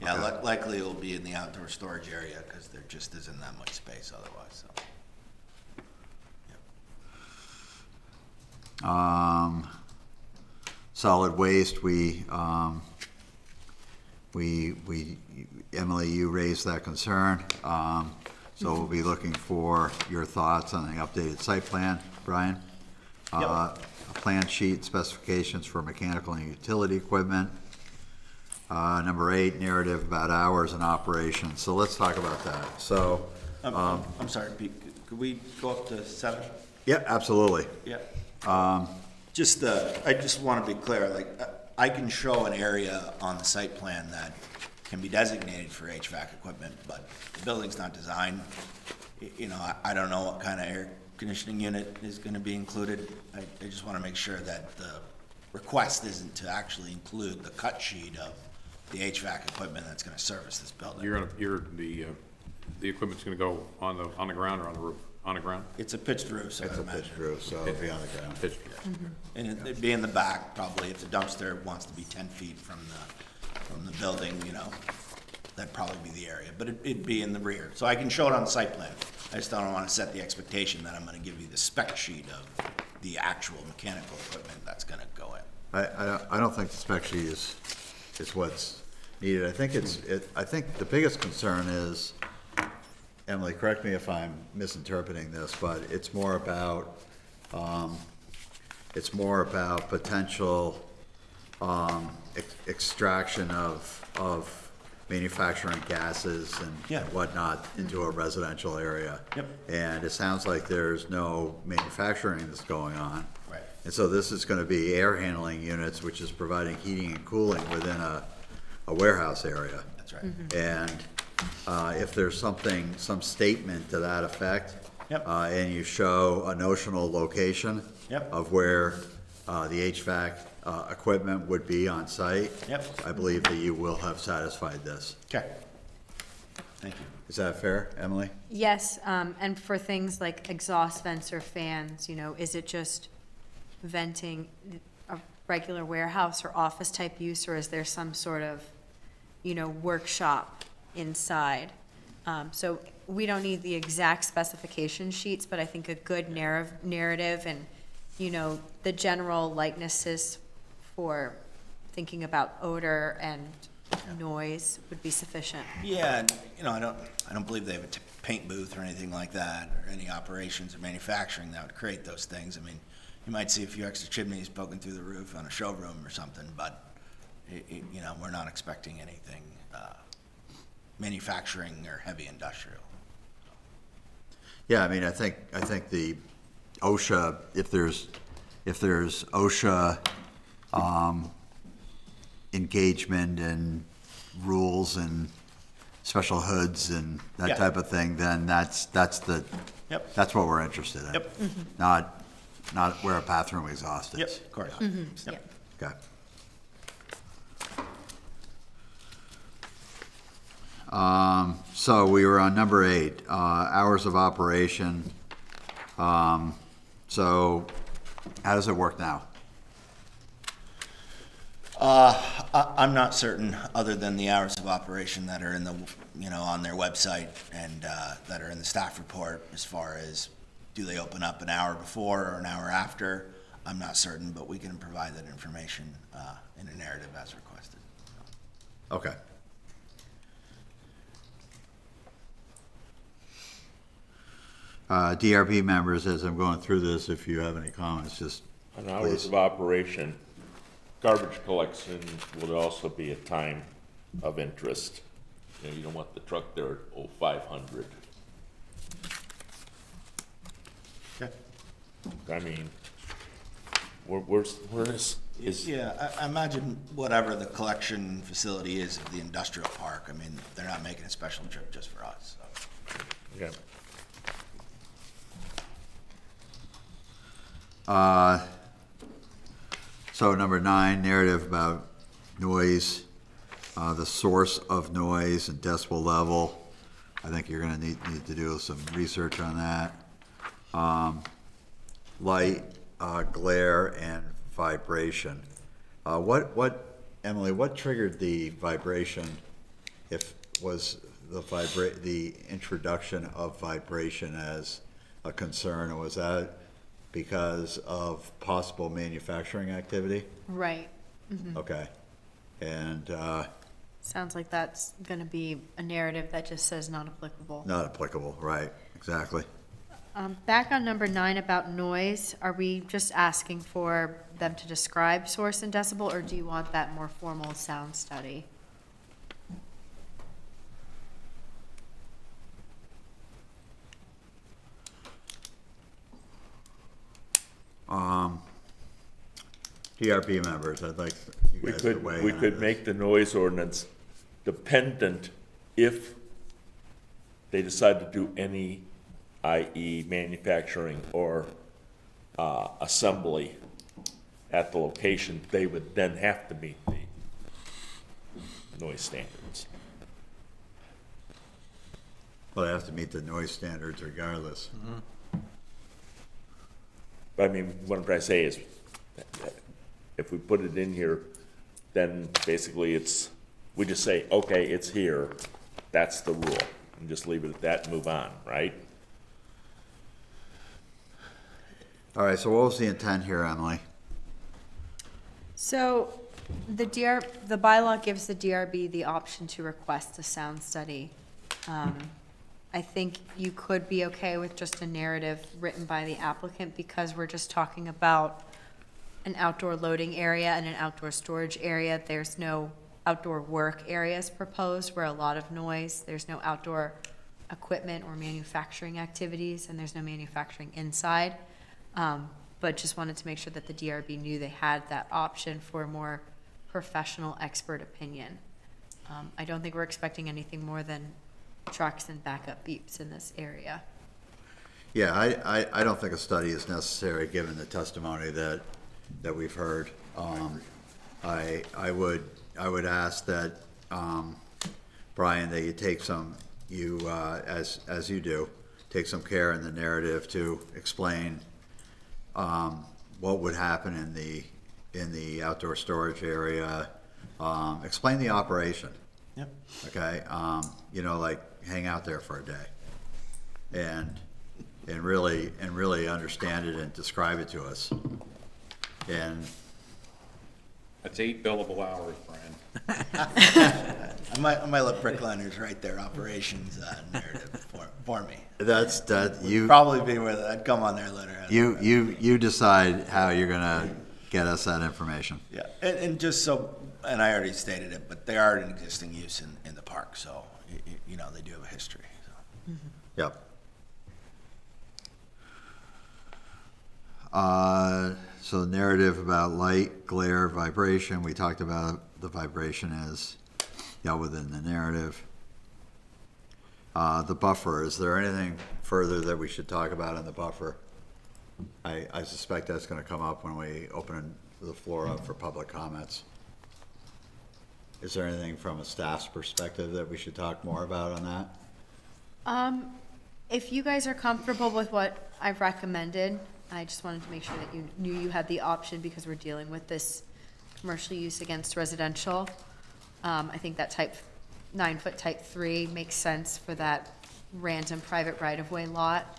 Yeah, Okay. likely it'll be in the outdoor storage area, because there just isn't that much space otherwise, so. Solid waste, Emily, you raised that concern. So we'll be looking for your thoughts on the updated site plan, Brian. Yep. A plan sheet, specifications for mechanical and utility equipment. Number 8, narrative about hours and operations. So let's talk about that. So, I'm sorry, Pete, could we go up to 7? yeah, absolutely. Yeah. I just want to be clear, like, I can show an area on the site plan that can be designated for HVAC equipment, but the building's not designed. You know, I don't know what kind of air conditioning unit is going to be included. I just want to make sure that the request isn't to actually include the cut sheet of the HVAC equipment that's going to service this building. The equipment's gonna go on the ground or on the roof? On the ground? It's a pitched roof, so I It's a imagine. pitched roof, so it'll be on the ground. And it'd be in the back, probably, if the dumpster wants to be 10 feet from the building, you know, that'd probably be the area, but it'd be in the rear. So I can show it on the site plan. I just don't want to set the expectation that I'm going to give you the spec sheet of the actual mechanical equipment that's going to go in. I don't think the spec sheet is what's needed. I think I think the biggest concern is, Emily, correct me if I'm misinterpreting this, but it's more about potential extraction of manufacturing gases Yeah. and whatnot into a residential area. Yep. And it sounds like there's no manufacturing that's going on. Right. And so this is gonna be air handling units, which is providing heating and cooling within a warehouse area. That's right. And if there's some statement to that effect. Yep. And you show a notional location. Yep. Of where the HVAC equipment would be on site. Yep. I believe that you will have satisfied this. Okay. Thank you. Is that fair, Emily? Yes, and for things like exhaust vents or fans, you know, is it just venting a regular warehouse or office type use, or is there some sort of, you know, workshop inside? So we don't need the exact specification sheets, but I think a good narrative and, you know, the general likenesses for thinking about odor and noise would be sufficient. Yeah, and, you know, I don't believe they have a paint booth or anything like that, or any operations or manufacturing that would create those things. I mean, you might see a few extra chimneys poking through the roof on a showroom or something, but, you know, we're not expecting anything manufacturing or heavy industrial. Yeah, I mean, I think the OSHA, if there's OSHA, engagement and rules and special hoods and that Yeah. type of thing, then that's Yep. that's what we're interested in. Yep. Not where a bathroom exhaust is. Yep, of course. Yep. Okay. So we were on number 8, hours of operation. So how does it work now? I'm not certain, other than the hours of operation that are in the, on their website and that are in the staff report, as far as do they open up an hour before or an hour after? I'm not certain, but we can provide that information in a narrative as requested. Okay. DRB members, as I'm going through this, if you have any comments, just On hours please. of operation, garbage collection would also be a time of interest. You don't want the truck there at 0500. Okay. I mean, where is, Yeah, I imagine whatever the collection facility is of the industrial park, I mean, they're not making a special trip just for us, so. yeah. So number 9, narrative about noise, the source of noise and decibel level. I think you're gonna need to do some research on that. Light, glare, and vibration. Emily, what triggered the vibration? If was the introduction of vibration as a concern, or was that because of possible manufacturing activity? Right. Okay. And Sounds like that's gonna be a narrative that just says not applicable. not applicable, right, exactly. Back on number 9 about noise, are we just asking for them to describe source and decibel, or do you want that more formal sound study? DRP members, I'd like you We guys to could, weigh we in on could this. make the noise ordinance dependent if they decide to do any, i.e. manufacturing or assembly at the location, they would then have to meet the noise standards. Well, they have to meet the noise standards regardless. But I mean, what I'm trying to say is, if we put it in here, then basically we just say, okay, it's here, that's the rule, and just leave it at that and move on, right? All right, so what was the intent here, Emily? So the bylaw gives the DRB the option to request a sound study. I think you could be okay with just a narrative written by the applicant, because we're just talking about an outdoor loading area and an outdoor storage area. There's no outdoor work areas proposed where a lot of noise. There's no outdoor equipment or manufacturing activities, and there's no manufacturing inside. But just wanted to make sure that the DRB knew they had that option for a more professional expert opinion. I don't think we're expecting anything more than trucks and backup beeps in this area. Yeah, I don't think a study is necessary, given the testimony that we've heard. I would ask that, Brian, that you take some, as you do, take some care in the narrative to explain what would happen in the outdoor storage area. Explain the operation. Yep. Okay, like hang out there for a day, and really understand it and describe it to us. And That's 8 billable hours, Brian. I might let Brickliners write their operations narrative for me. that you Probably be with it, I'd come on their letter. you decide how you're gonna get us that information. Yeah, and just so, and I already stated it, but they are an existing use in the park, so, they do have a history, so. Yep. So the narrative about light, glare, vibration, we talked about the vibration is, within the narrative. The buffer, is there anything further that we should talk about in the buffer? I suspect that's gonna come up when we open the floor up for public comments. Is there anything from a staff's perspective that we should talk more about on that? If you guys are comfortable with what I've recommended, I just wanted to make sure that you knew you had the option because we're dealing with this commercial use against residential. I think that 9-foot type 3 makes sense for that random private right-of-way lot.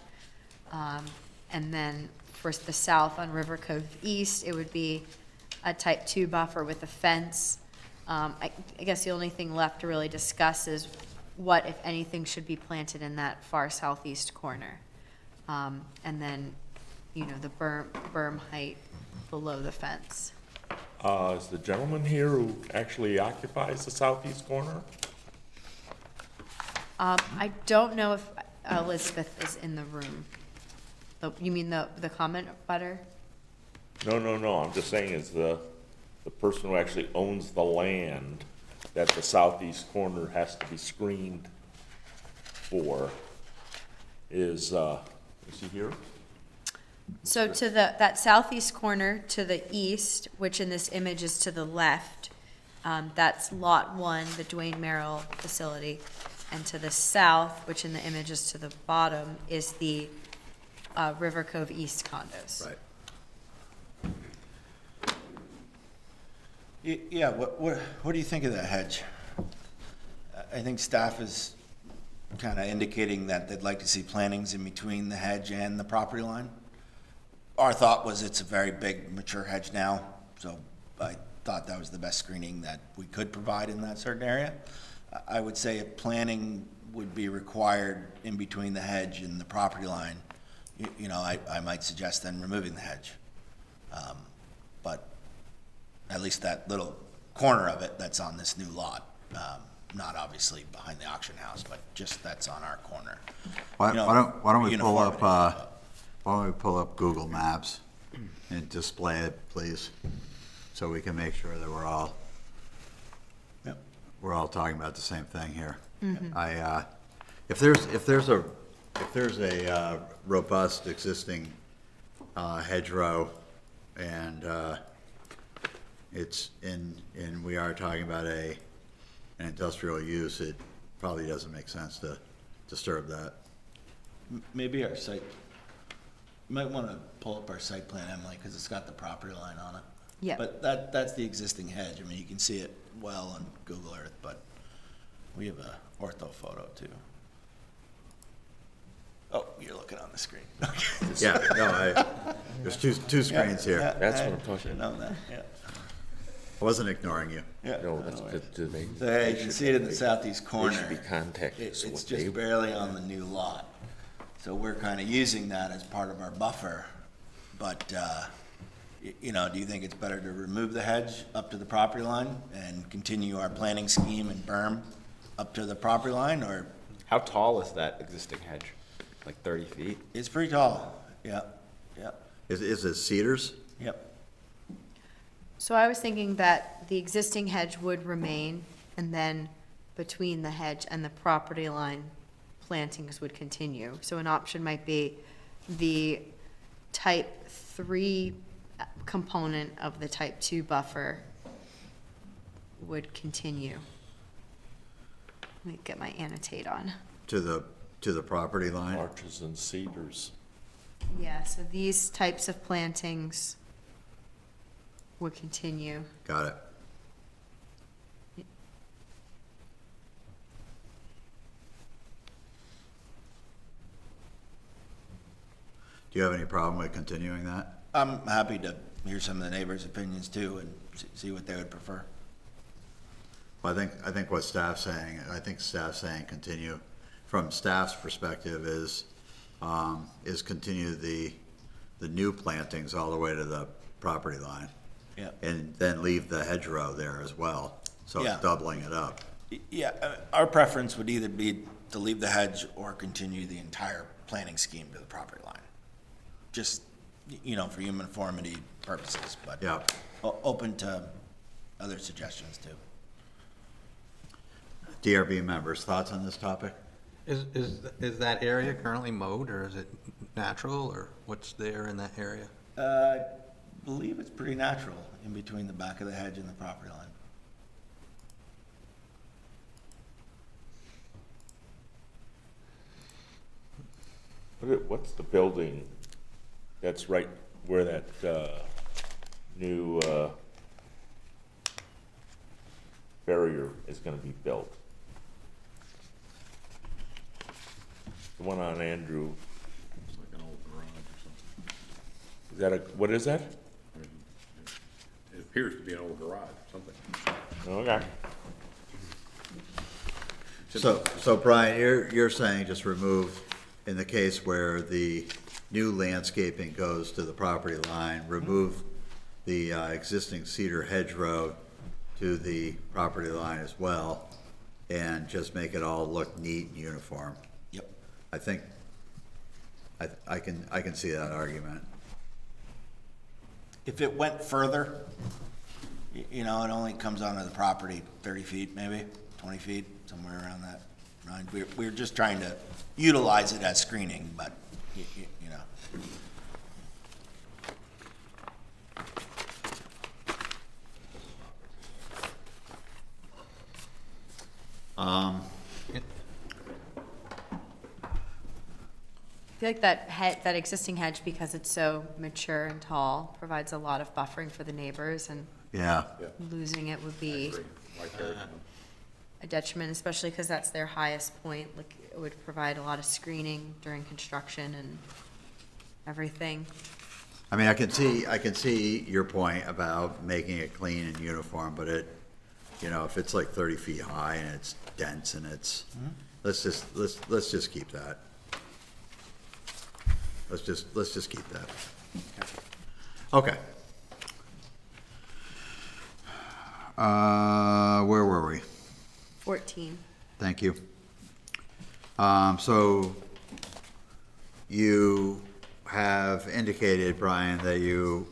And then for the south on River Cove East, it would be a type 2 buffer with a fence. I guess the only thing left to really discuss is what, if anything, should be planted in that far southeast corner. And then, the berm height below the fence. Is the gentleman here who actually occupies the southeast corner? I don't know if Elizabeth is in the room. You mean the comment butter? No, I'm just saying is the person who actually owns the land that the southeast corner has to be screened for is he here? So to that southeast corner to the east, which in this image is to the left, that's Lot 1, the Duane Merrill facility. And to the south, which in the image is to the bottom, is the River Cove East condos. Right. Yeah, what do you think of that hedge? I think staff is kind of indicating that they'd like to see plantings in between the hedge and the property line. Our thought was it's a very big, mature hedge now, so I thought that was the best screening that we could provide in that certain area. I would say if planting would be required in between the hedge and the property line, I might suggest then removing the hedge. But at least that little corner of it that's on this new lot, not obviously behind the auction house, but just that's on our corner. Why don't we pull up, uniformity. why don't we pull up Google Maps and display it, please? So we can make sure that Yep. we're all talking about the same thing here. If there's a robust existing hedgerow and we are talking about an industrial use, it probably doesn't make sense to disturb that. Maybe our site, you might want to pull up our site plan, Emily, because it's got the property line on it. Yeah. But that's the existing hedge. I mean, you can see it well on Google Earth, but we have a ortho photo too. Oh, you're looking on the screen. Yeah, no, there's two screens here. That's what I'm talking Should know that, yeah. I wasn't ignoring you. Yeah. No, that's to make. So you can see it in the southeast corner. They should be contacted. It's so just what they- barely on the new lot. So we're kind of using that as part of our buffer. But, do you think it's better to remove the hedge up to the property line and continue our planting scheme and berm up to the property line, or? How tall is that existing hedge? Like 30 feet? It's pretty tall. Yeah, Is it cedars? yep. So I was thinking that the existing hedge would remain, and then between the hedge and the property line, plantings would continue. So an option might be the type 3 component of the type 2 buffer would continue. Let me get my annotate on. To the property line? Arches and cedars. Yeah, so these types of plantings would continue. Got it. Do you have any problem with continuing that? I'm happy to hear some of the neighbors' opinions too and see what they would prefer. Well, I think what staff's saying continue, from staff's perspective is continue the new plantings all the way to the property line. Yeah. And then leave the hedgerow there as well, so Yeah. it's doubling it up. Yeah, our preference would either be to leave the hedge or continue the entire planting scheme to the property line. Just, for uniformity purposes, but Yeah, open to other suggestions too. DRB members, thoughts on this topic? Is that area currently mowed, or is it natural, or what's there in that area? I believe it's pretty natural in between the back of the hedge and the property line. What's the building that's right where that new barrier is gonna be built? The one on Andrew, It's like an old garage or something. is that what is that? It appears to be an old garage or something. Okay. So Brian, you're saying just remove, in the case where the new landscaping goes to the property line, remove the existing cedar hedgerow to the property line as well, and just make it all look neat and uniform. Yep. I think, I can see that argument. If it went further, you know, it only comes onto the property 30 feet, maybe 20 feet, somewhere around that line. We're just trying to utilize it as screening, but, you know. I feel like that existing hedge, because it's so mature and tall, provides a lot of buffering for the neighbors, and Yeah, losing it would be Right there. a detriment, especially because that's their highest point. Like, it would provide a lot of screening during construction and everything. I mean, I can see your point about making it clean and uniform, but you know, if it's like 30 feet high and it's dense and it's, let's just keep that. Let's just keep that. Okay. Where were we? 14. Thank you. So you have indicated, Brian, that you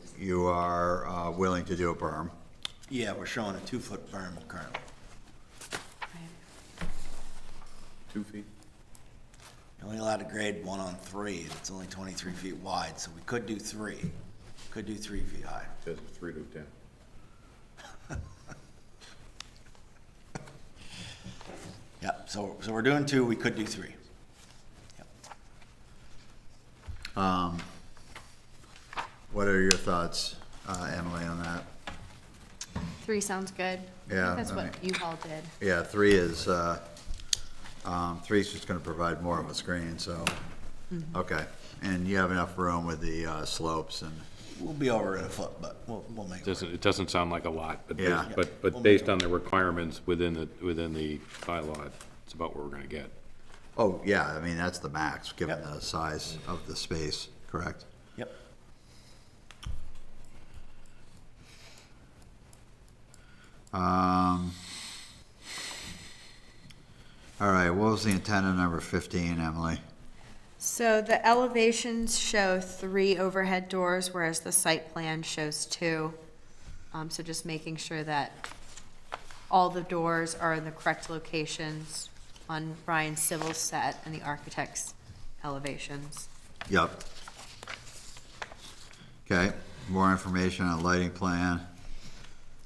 are willing to do a berm. Yeah, we're showing a 2-foot berm currently. 2 feet? You're only allowed to grade 1 on 3, and it's only 23 feet wide, so we could do 3. Could do 3 feet high. Says it's 3 to 10. Yep, so we're doing 2, we could do 3. Yep. What are your thoughts, Emily, on that? 3 sounds good. Yeah, I think that's I what mean- you all did. Yeah, 3 is just gonna provide more of a screen, so, okay. And you have enough room with the slopes and, We'll be over in a foot, but we'll make it work. It doesn't sound like a lot, but, Yeah. but based on the requirements within the bylaw, it's about what we're gonna get. oh, yeah, I mean, that's the max, given Yep. the size of the space, correct? Yep. All right, what was the intent of number 15, Emily? So the elevations show 3 overhead doors, whereas the site plan shows 2. So just making sure that all the doors are in the correct locations on Brian's civil set and the architect's elevations. Yep. Okay, more information on lighting plan.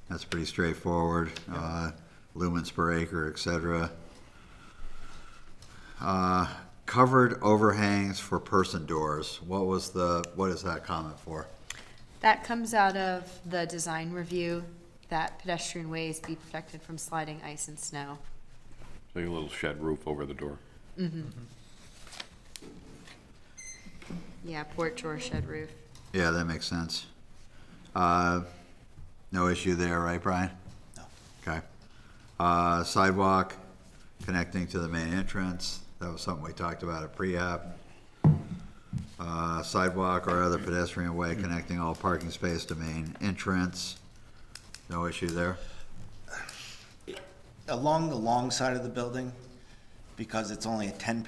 That's pretty straightforward. Lumens per acre, et cetera. Covered overhangs for person doors. What is that comment for? That comes out of the design review, that pedestrian ways be protected from sliding ice and snow. Like a little shed roof over the door. Yeah, porch or shed roof. Yeah, that makes sense. No issue there, right, Brian? No. Okay. Sidewalk connecting to the main entrance. That was something we talked about at pre-app. Sidewalk or other pedestrian way connecting all parking space to main entrance. No issue there. Along the long side of the building, because it's only a 10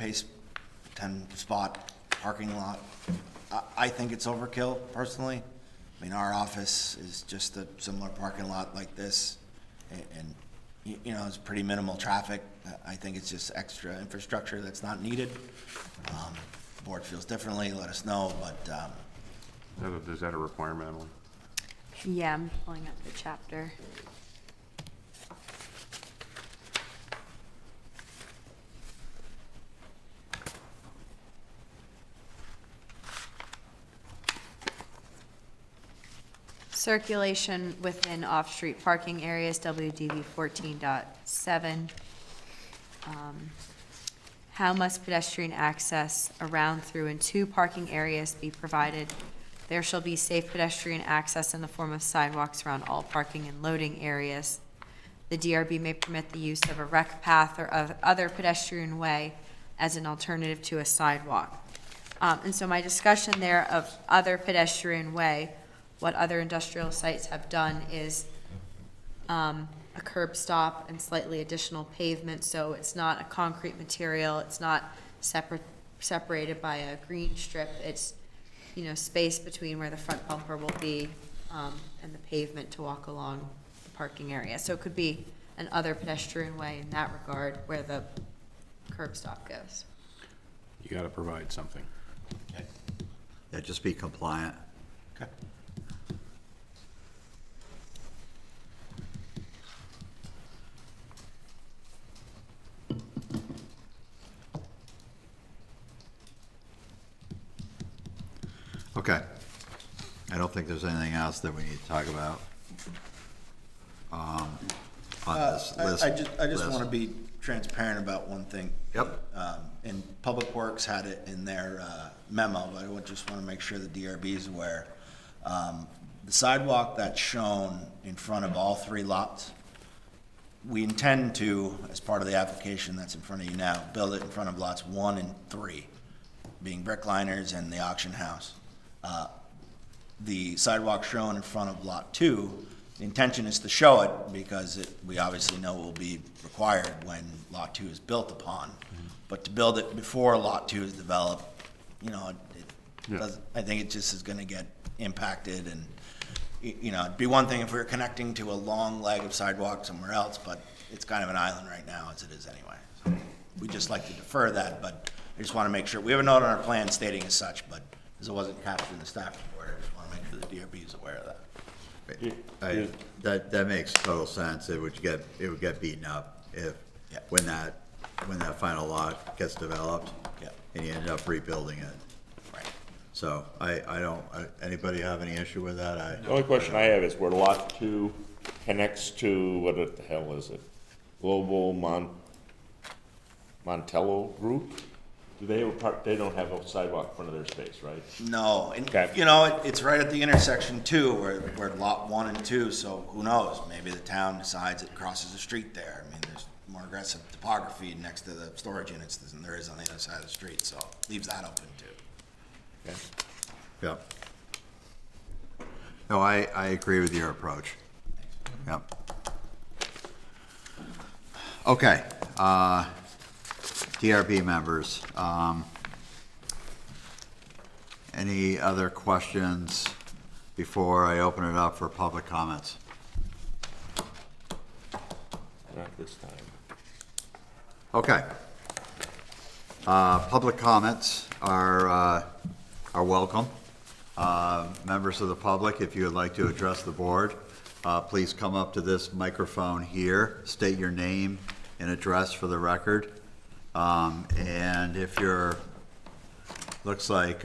spot parking lot, I think it's overkill personally. I mean, our office is just a similar parking lot like this. And, it's pretty minimal traffic. I think it's just extra infrastructure that's not needed. Board feels differently, let us know, but, Is that a requirement, Emily? Yeah, I'm pulling up the chapter. Circulation within off-street parking areas, WDV 14.7. How must pedestrian access around, through, and to parking areas be provided? There shall be safe pedestrian access in the form of sidewalks around all parking and loading areas. The DRB may permit the use of a rec path or of other pedestrian way as an alternative to a sidewalk. And so my discussion there of other pedestrian way, what other industrial sites have done is a curb stop and slightly additional pavement, so it's not a concrete material, it's not separated by a green strip, it's, space between where the front bumper will be and the pavement to walk along the parking area. So it could be an other pedestrian way in that regard where the curb stop goes. You gotta provide something. Yeah, just be compliant. okay. Okay. I don't think there's anything else that we need to talk about. On this list. I just want to be transparent about one thing. Yep. And Public Works had it in their memo, but I just want to make sure the DRB is aware. The sidewalk that's shown in front of all three lots, we intend to, as part of the application that's in front of you now, build it in front of lots 1 and 3, being Brickliners and the auction house. The sidewalk shown in front of lot 2, the intention is to show it because we obviously know will be required when lot 2 is built upon. But to build it before lot 2 is developed, I think it just is gonna get impacted, and, it'd be one thing if we were connecting to a long leg of sidewalk somewhere else, but it's kind of an island right now as it is anyway. So we'd just like to defer that, but I just wanna make sure, we have a note on our plan stating as such, but as it wasn't captured in the staff report, I just wanna make sure the DRB is aware of that. That makes total sense. It would get beaten up if, Yeah. when that final lot gets developed. Yeah. And you end up rebuilding it. Right. So anybody have any issue with that? The only question I have is where lot 2 connects to, what the hell is it? Global Montello Group? Do they have a part, they don't have a sidewalk in front of their space, right? No, and, Okay. it's right at the intersection too, where lot 1 and 2, so who knows? Maybe the town decides it crosses the street there. I mean, there's more aggressive topography next to the storage units than there is on the other side of the street, so leaves that open too. Okay. Yep. No, I agree with your approach. Yep. Okay, DRB members, any other questions before I open it up for public comments? Not this time. Okay. Public comments are welcome. Members of the public, if you would like to address the board, please come up to this microphone here, state your name and address for the record. And if looks like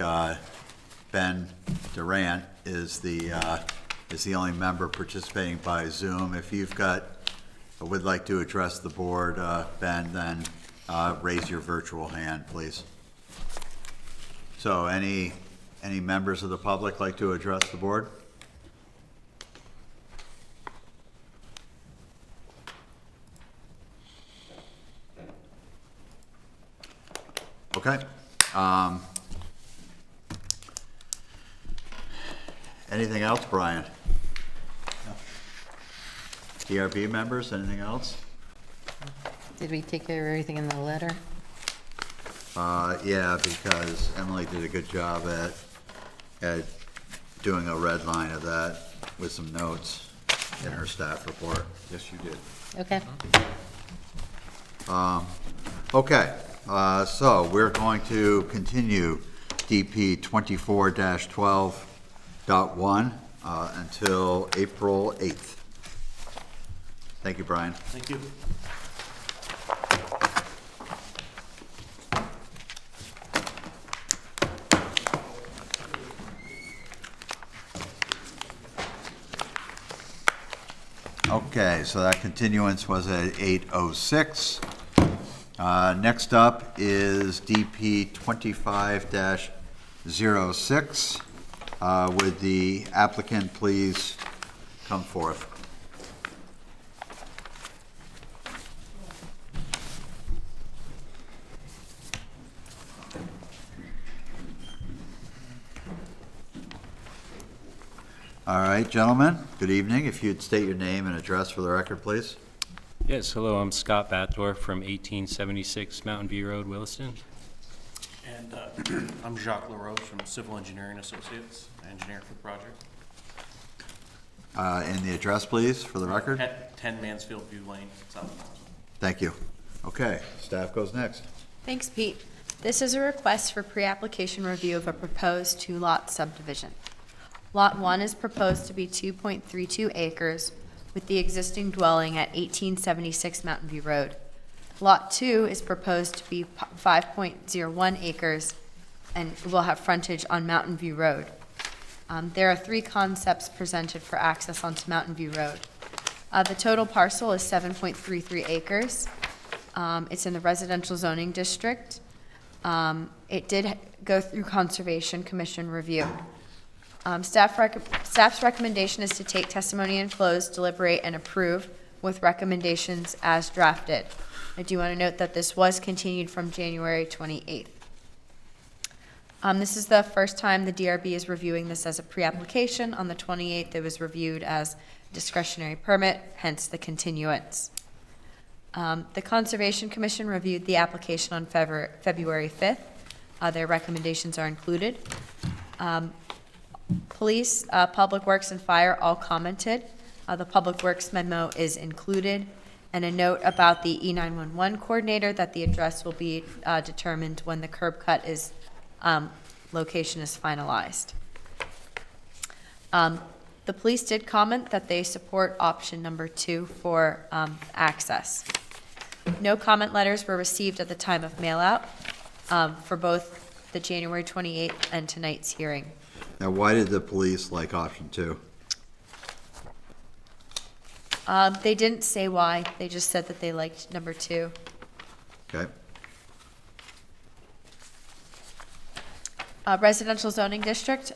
Ben Durant is the only member participating by Zoom. If would like to address the board, Ben, then raise your virtual hand, please. So any members of the public like to address the board? Okay. Anything else, Brian? DRB members, anything else? Did we take care of everything in the letter? Yeah, because Emily did a good job at doing a red line of that with some notes. in her staff report. Yes, you did. Okay. Okay, so we're going to continue DP 24-12.1 until April 8th. Thank you, Brian. Thank you. Okay, so that continuance was at 8:06. Next up is DP 25-06. Would the applicant please come forth? All right, gentlemen, good evening. If you'd state your name and address for the record, please. Yes, hello, I'm Scott Batdorf from 1876 Mountain View Road, Williston. And I'm Jacques LaRoche from Civil Engineering Associates, engineer for the project. And the address, please, for the record. 10 Mansfield View Lane, South Boston. Thank you. Okay, staff goes next. Thanks, Pete. This is a request for pre-application review of a proposed two-lot subdivision. Lot 1 is proposed to be 2.32 acres with the existing dwelling at 1876 Mountain View Road. Lot 2 is proposed to be 5.01 acres and will have frontage on Mountain View Road. There are 3 concepts presented for access onto Mountain View Road. The total parcel is 7.33 acres. It's in the residential zoning district. It did go through Conservation Commission review. Staff's recommendation is to take testimony in closed, deliberate, and approve with recommendations as drafted. I do want to note that this was continued from January 28th. This is the first time the DRB is reviewing this as a pre-application. On the 28th, it was reviewed as discretionary permit, hence the continuance. The Conservation Commission reviewed the application on February 5th. Their recommendations are included. Police, Public Works, and Fire all commented. The Public Works memo is included, and a note about the E911 coordinator that the address will be determined when the curb cut is, location is finalized. The police did comment that they support option number 2 for access. No comment letters were received at the time of mailout for both the January 28th and tonight's hearing. Now, why did the police like option 2? They didn't say why. They just said that they liked number 2. Okay. Residential zoning district,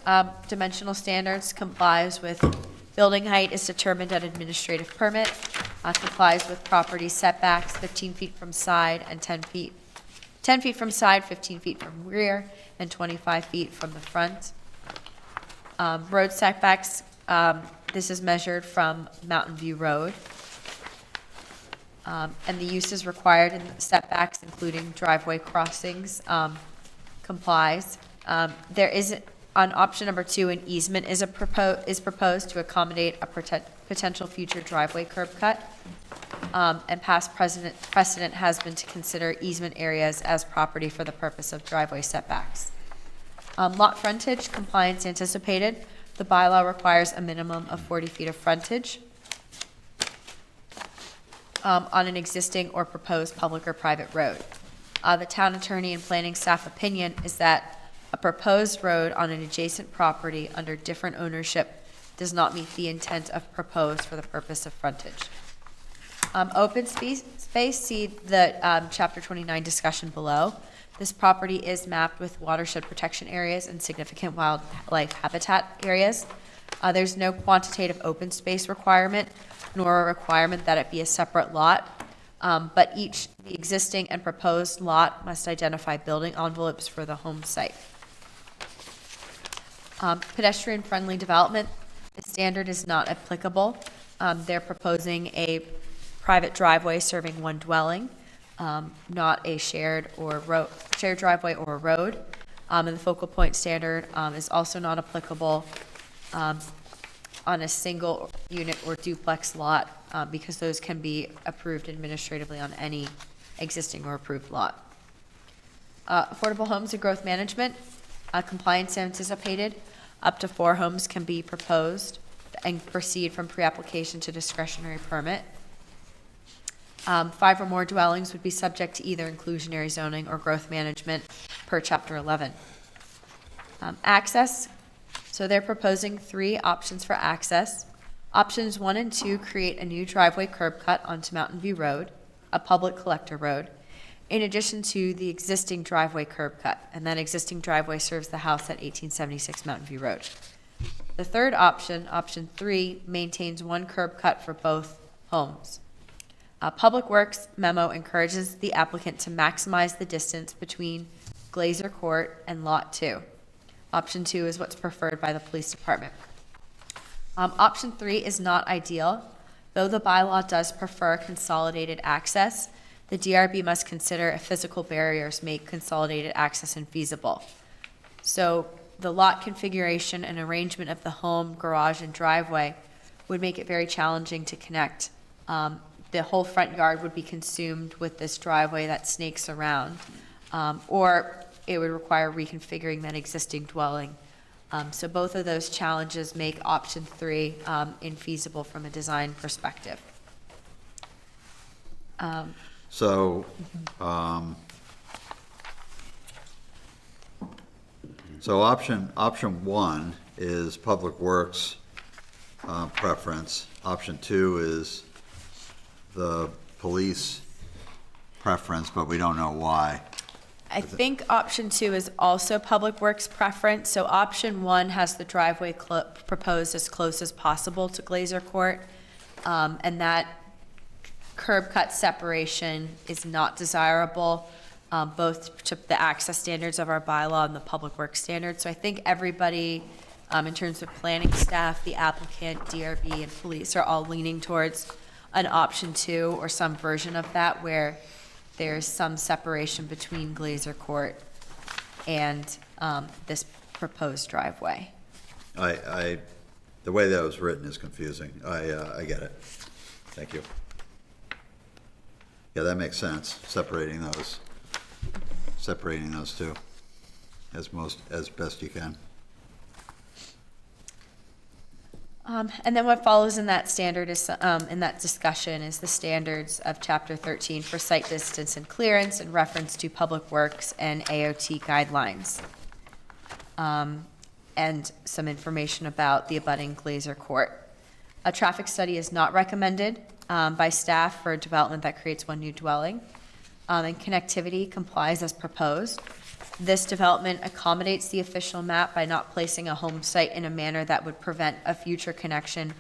dimensional standards complies with building height is determined at administrative permit, complies with property setbacks 15 feet from side and 10 feet from side, 15 feet from rear, and 25 feet from the front. Road setbacks, this is measured from Mountain View Road. And the uses required in the setbacks, including driveway crossings, complies. There is, on option number 2, an easement is proposed to accommodate a potential future driveway curb cut. And past precedent has been to consider easement areas as property for the purpose of driveway setbacks. Lot frontage, compliance anticipated. The bylaw requires a minimum of 40 feet of frontage on an existing or proposed public or private road. The town attorney and planning staff opinion is that a proposed road on an adjacent property under different ownership does not meet the intent of proposed for the purpose of frontage. Open space, see the Chapter 29 discussion below. This property is mapped with watershed protection areas and significant wildlife habitat areas. There's no quantitative open space requirement, nor a requirement that it be a separate lot, but each, the existing and proposed lot must identify building envelopes for the home site. Pedestrian-friendly development, the standard is not applicable. They're proposing a private driveway serving one dwelling, not a shared driveway or a road. And the focal point standard is also not applicable. on a single unit or duplex lot, because those can be approved administratively on any existing or approved lot. Affordable homes and growth management, compliance anticipated. Up to 4 homes can be proposed and proceed from pre-application to discretionary permit. 5 or more dwellings would be subject to either inclusionary zoning or growth management per Chapter 11. Access, so they're proposing 3 options for access. Options 1 and 2 create a new driveway curb cut onto Mountain View Road, a public collector road, in addition to the existing driveway curb cut, and that existing driveway serves the house at 1876 Mountain View Road. The third option, option 3, maintains 1 curb cut for both homes. Public Works memo encourages the applicant to maximize the distance between Glazer Court and Lot 2. Option 2 is what's preferred by the police department. Option 3 is not ideal. Though the bylaw does prefer consolidated access, the DRB must consider if physical barriers make consolidated access infeasible. So the lot configuration and arrangement of the home, garage, and driveway would make it very challenging to connect. The whole front yard would be consumed with this driveway that snakes around, or it would require reconfiguring that existing dwelling. So both of those challenges make option 3 infeasible from a design perspective. So, so option 1 is Public Works preference. Option 2 is the police preference, but we don't know why. I think option 2 is also Public Works preference. So option 1 has the driveway proposed as close as possible to Glazer Court, and that curb cut separation is not desirable, both to the access standards of our bylaw and the Public Works standards. So I think everybody, in terms of planning staff, the applicant, DRB, and police are all leaning towards an option 2 or some version of that where there's some separation between Glazer Court and this proposed driveway. The way that was written is confusing. I get it. Thank you. Yeah, that makes sense, separating those two as best you can. And then what follows in that standard is, in that discussion, is the standards of Chapter 13 for site distance and clearance in reference to Public Works and AOT guidelines. And some information about the abutting Glazer Court. A traffic study is not recommended by staff for a development that creates 1 new dwelling. And connectivity complies as proposed. This development accommodates the official map by not placing a home site in a manner that would prevent a future connection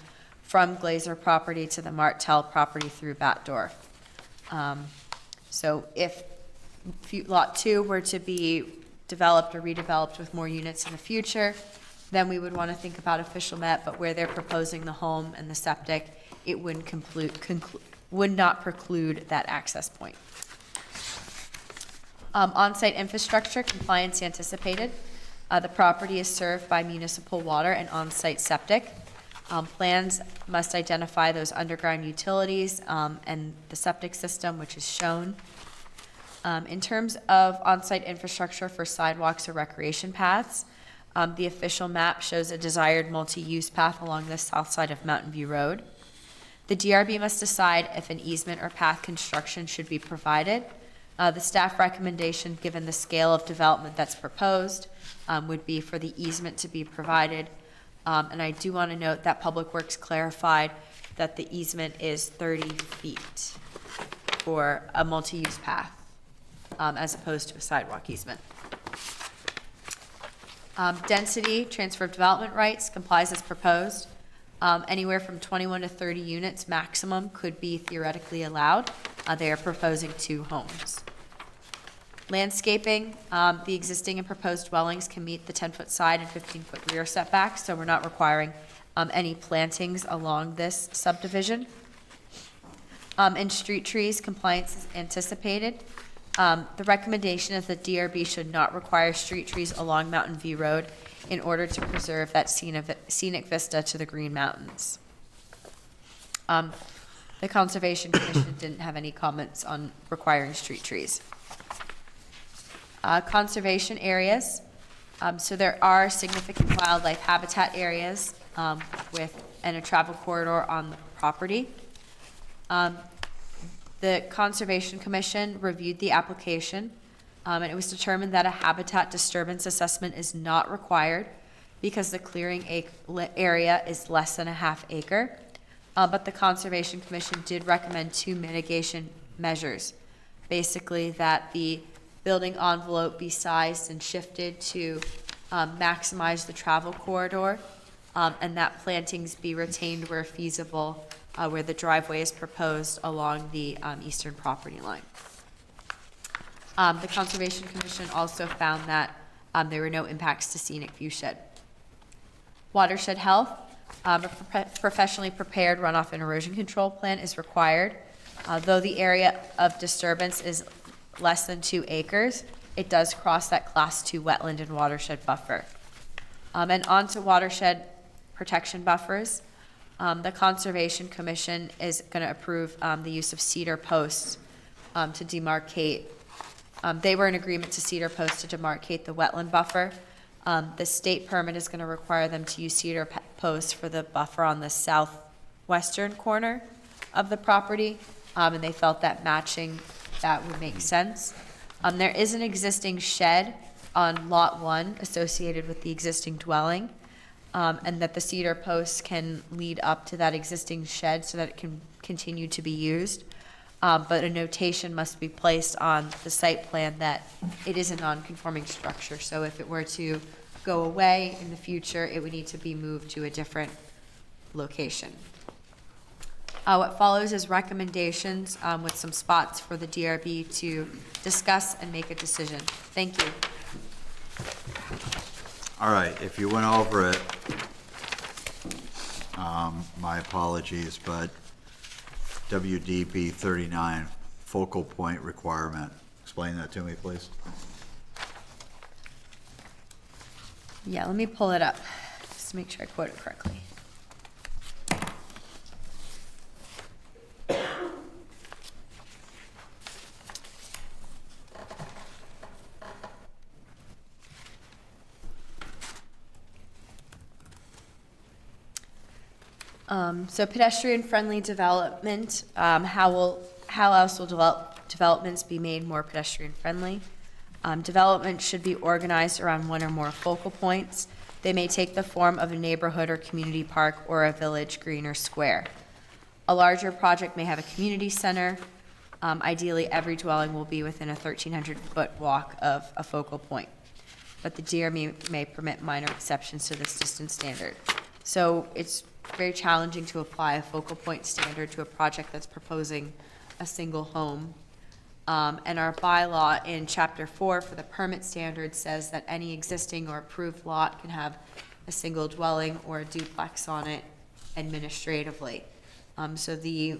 from Glazer property to the Martell property through Batdorf. So if Lot 2 were to be developed or redeveloped with more units in the future, then we would want to think about official map, but where they're proposing the home and the septic, it wouldn't would not preclude that access point. On-site infrastructure, compliance anticipated. The property is served by municipal water and on-site septic. Plans must identify those underground utilities and the septic system, which is shown. In terms of on-site infrastructure for sidewalks or recreation paths, the official map shows a desired multi-use path along the south side of Mountain View Road. The DRB must decide if an easement or path construction should be provided. The staff recommendation, given the scale of development that's proposed, would be for the easement to be provided. And I do want to note that Public Works clarified that the easement is 30 feet for a multi-use path, as opposed to a sidewalk easement. Density, transfer of development rights complies as proposed. Anywhere from 21 to 30 units maximum could be theoretically allowed. They are proposing 2 homes. Landscaping, the existing and proposed dwellings can meet the 10-foot side and 15-foot rear setbacks, so we're not requiring any plantings along this subdivision. And street trees, compliance is anticipated. The recommendation is that DRB should not require street trees along Mountain View Road in order to preserve that scenic vista to the Green Mountains. The Conservation Commission didn't have any comments on requiring street trees. Conservation areas. So there are significant wildlife habitat areas and a travel corridor on the property. The Conservation Commission reviewed the application, and it was determined that a habitat disturbance assessment is not required because the clearing area is less than a ½ acre. But the Conservation Commission did recommend 2 mitigation measures. Basically, that the building envelope be sized and shifted to maximize the travel corridor, and that plantings be retained where feasible, where the driveway is proposed along the eastern property line. The Conservation Commission also found that there were no impacts to scenic viewshed. Watershed health. A professionally prepared runoff and erosion control plan is required. Though the area of disturbance is less than 2 acres, it does cross that Class 2 wetland and watershed buffer. And on to watershed protection buffers. The Conservation Commission is going to approve the use of cedar posts to demarcate. They were in agreement to cedar posts to demarcate the wetland buffer. The state permit is going to require them to use cedar posts for the buffer on the southwestern corner of the property, and they felt that matching that would make sense. There is an existing shed on Lot 1 associated with the existing dwelling, and that the cedar posts can lead up to that existing shed so that it can continue to be used. But a notation must be placed on the site plan that it is a non-conforming structure. So if it were to go away in the future, it would need to be moved to a different location. What follows is recommendations with some spots for the DRB to discuss and make a decision. Thank you. All right, if you went over it, my apologies, but WDB 39, focal point requirement. Explain that to me, please. Yeah, let me pull it up, just to make sure I quote it correctly. So pedestrian-friendly development, how else will developments be made more pedestrian-friendly? Development should be organized around one or more focal points. They may take the form of a neighborhood or community park or a village green or square. A larger project may have a community center. Ideally, every dwelling will be within a 1,300-foot walk of a focal point, but the DRB may permit minor exceptions to this distance standard. So it's very challenging to apply a focal point standard to a project that's proposing a single home. And our bylaw in Chapter 4 for the permit standard says that any existing or approved lot can have a single dwelling or a duplex on it administratively. So the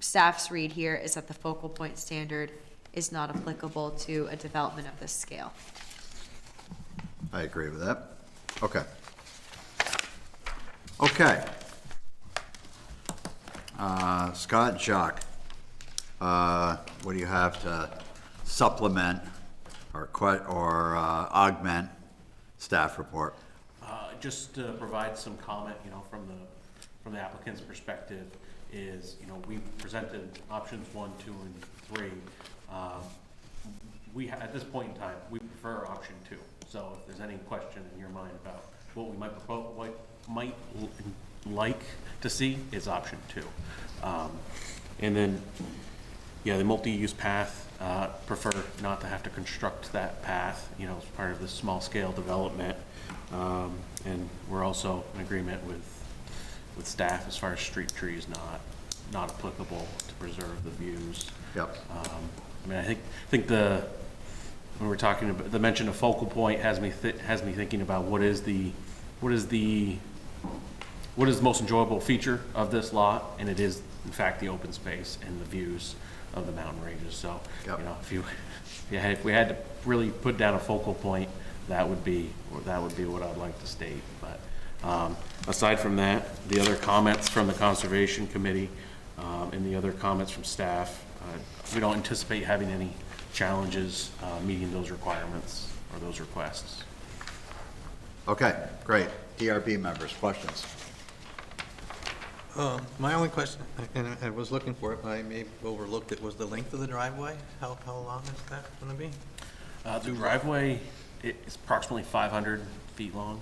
staff's read here is that the focal point standard is not applicable to a development of this scale. I agree with that. Okay. Okay. Scott and Jacques, what do you have to supplement or augment staff report? Just to provide some comment, from the applicant's perspective is, we presented options 1, 2, and 3. At this point in time, we prefer option 2. So if there's any question in your mind about what we might propose, what might like to see is option 2. And then, the multi-use path, prefer not to have to construct that path, as part of this small scale development. And we're also in agreement with staff as far as street trees not applicable to preserve the views. Yep. I think when we're talking about the mention of focal point has me thinking about what is the most enjoyable feature of this lot, and it is in fact the open space and the views of the mountain ranges. So, yep. If we had to really put down a focal point, that would be what I'd like to state. But aside from that, the other comments from the Conservation Committee and the other comments from staff, we don't anticipate having any challenges meeting those requirements or those requests. Okay, great. DRB members, questions? My only question, and I was looking for it, but I may have overlooked it, was the length of the driveway. How long is that gonna be? The driveway is approximately 500 feet long.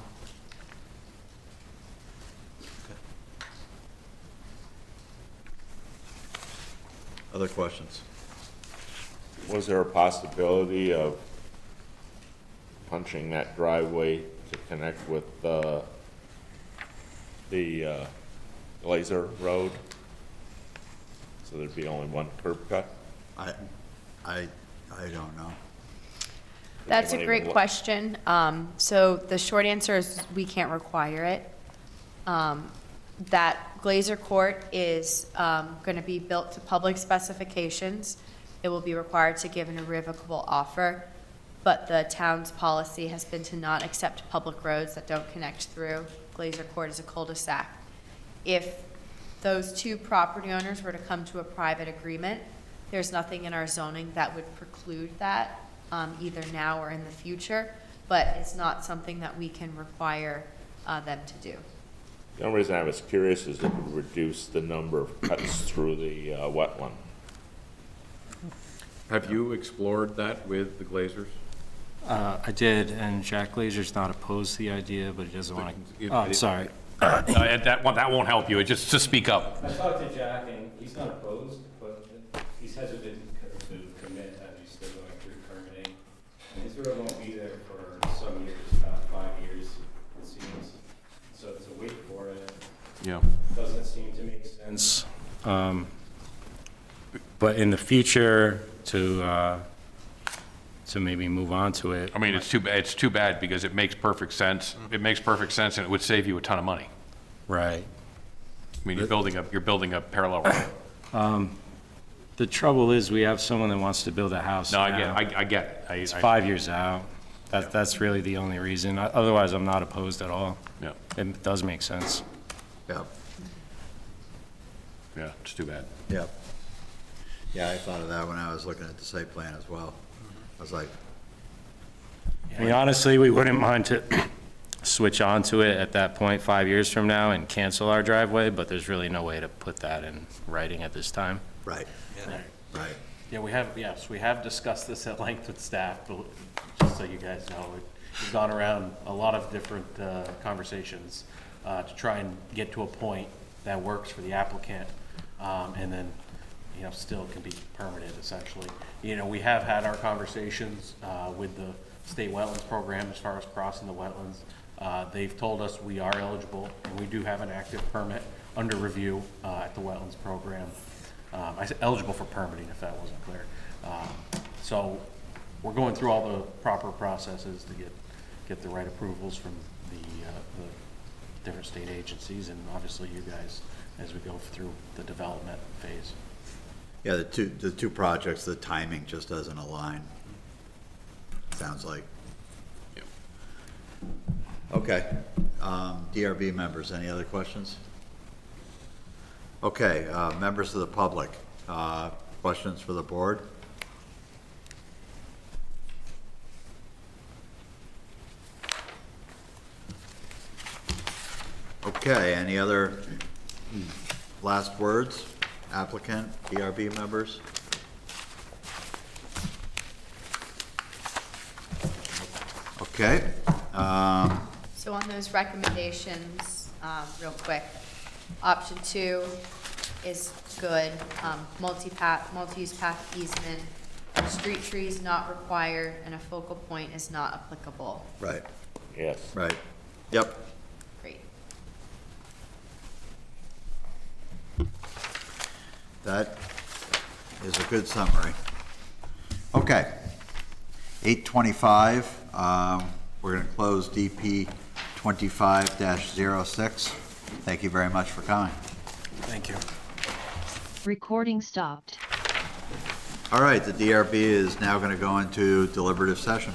Other questions? Was there a possibility of punching that driveway to connect with the Glazer Road? So there'd be only one curb cut? I don't know. That's a Anyone great even look? question. So the short answer is we can't require it. That Glazer Court is going to be built to public specifications. It will be required to give an irrevocable offer, but the town's policy has been to not accept public roads that don't connect through. Glazer Court is a cul-de-sac. If those two property owners were to come to a private agreement, there's nothing in our zoning that would preclude that, either now or in the future, but it's not something that we can require them to do. The only reason I was curious is it would reduce the number of cuts through the wetland. Have you explored that with the Glazers? I did, and Jack Glazer's not opposed to the idea, but he doesn't want to, oh, sorry. That won't help you, just speak up. I talked to Jack, and he's not opposed, but he's hesitant to commit as he's still going through permitting. And his road won't be there for some years, about 5 years, it seems. So to wait for it Yeah. doesn't seem to make sense. But in the future, to maybe move on to it. I mean, it's too bad because it makes perfect sense. It makes perfect sense and it would save you a ton of money. Right. I mean, you're building a parallel road. The trouble is, we have someone that wants to build a house No, now. I get it. It's 5 years out. That's really the only reason. Otherwise, I'm not opposed at all. Yeah, It does make sense. Yep, yeah, it's too bad. yep. Yeah, I thought of that when I was looking at the site plan as well. I was like, I mean, honestly, we wouldn't mind to switch on to it at that point 5 years from now and cancel our driveway, but there's really no way to put that in writing at this time. right, right. Yeah, we have discussed this at length with staff, but just so you guys know, we've gone around a lot of different conversations to try and get to a point that works for the applicant, and then, still can be permitted essentially. We have had our conversations with the state wetlands program as far as crossing the wetlands. They've told us we are eligible, and we do have an active permit under review at the wetlands program. I said eligible for permitting, if that wasn't clear. So we're going through all the proper processes to get the right approvals from the different state agencies, and obviously you guys as we go through the development phase. Yeah, the two projects, the timing just doesn't align. Sounds like. Yep. Okay, DRB members, any other questions? Okay, members of the public, questions for the board? Okay, any other last words? Applicant, DRB members? Okay, So on those recommendations, real quick, option 2 is good, multi-use path easement, street trees not required, and a focal point is not applicable. right, Yes. right, yep. Great. That is a good summary. Okay. 8:25, we're going to close DP 25-06. Thank you very much for coming. Thank you. Recording stopped. All right, the DRB is now going to go into deliberative session.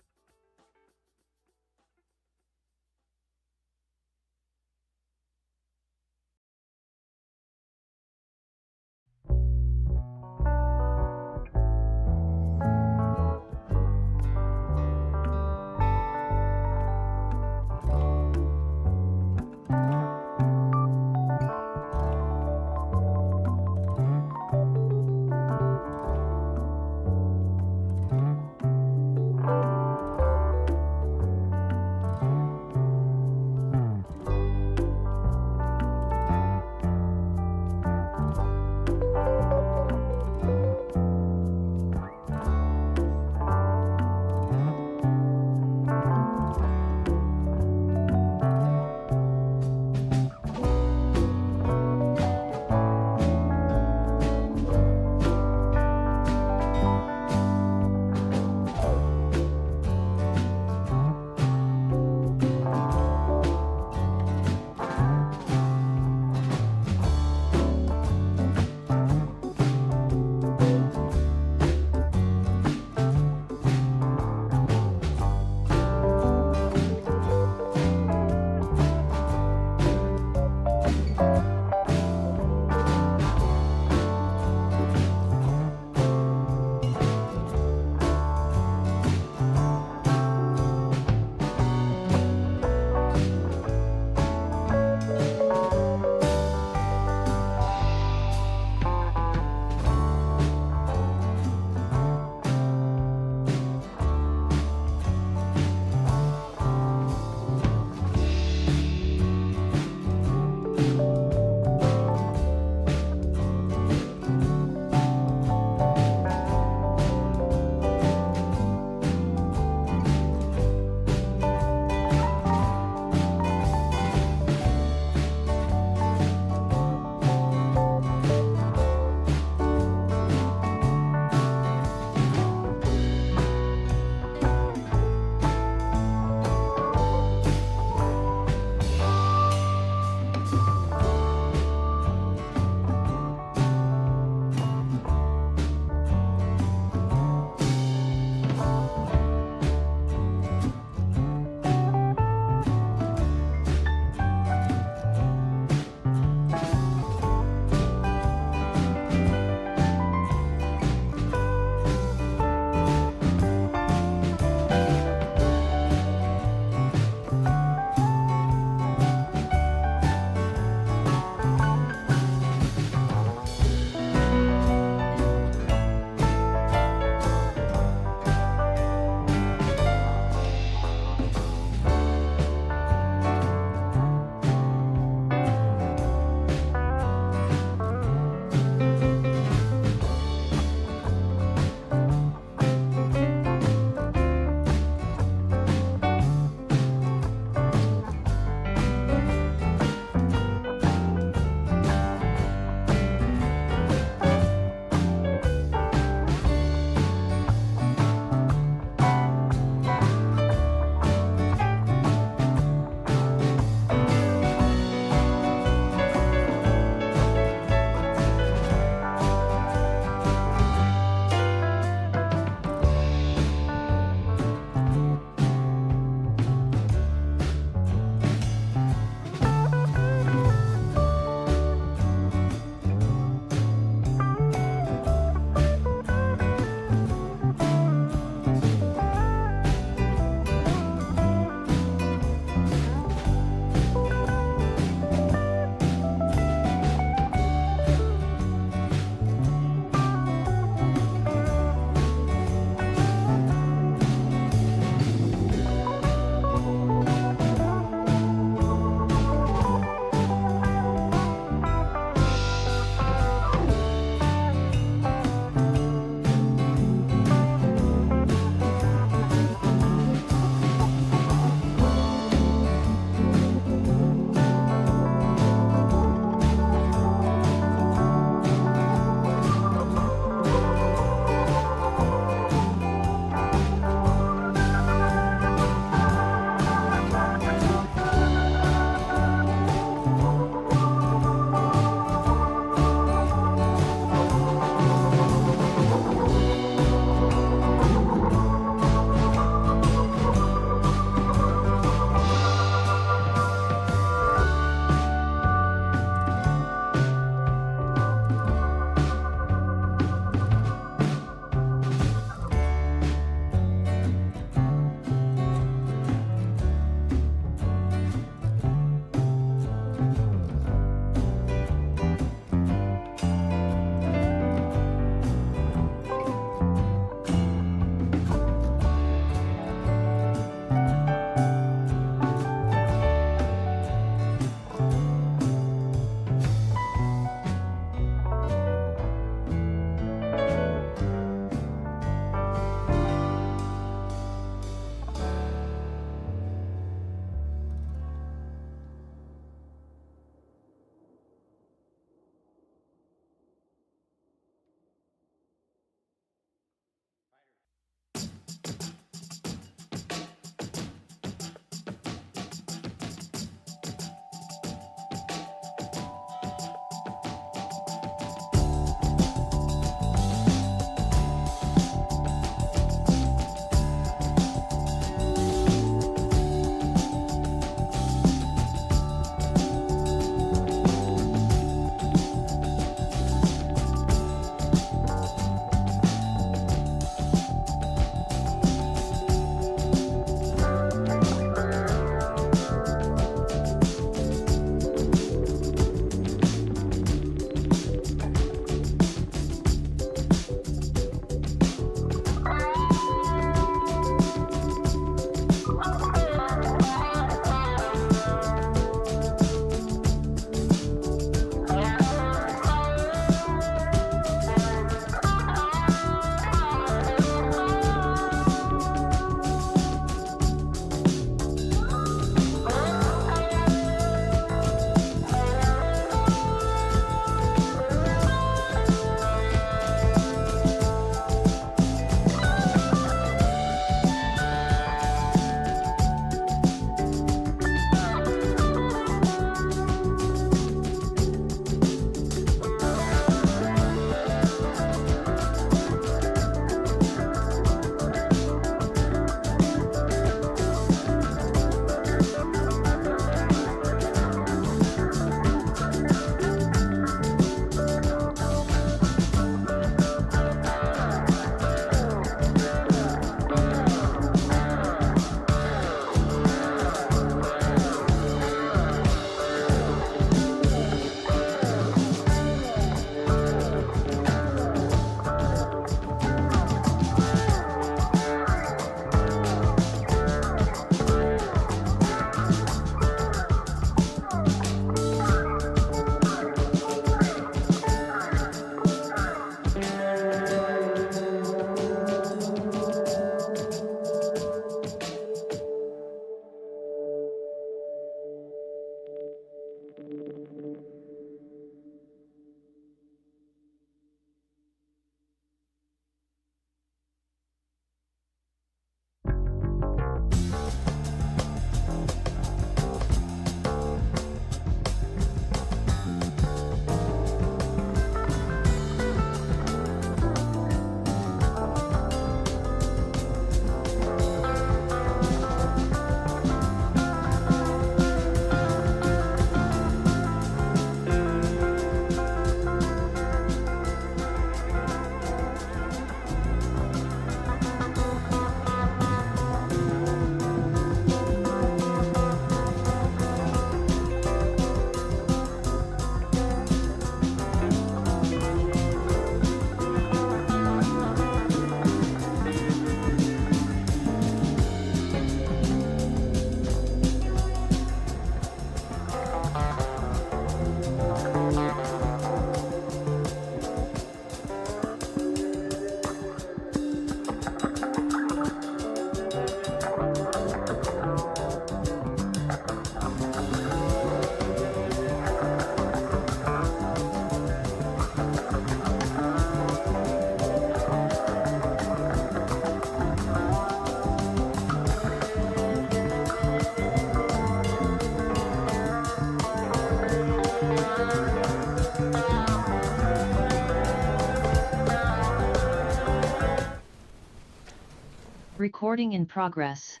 Recording in progress.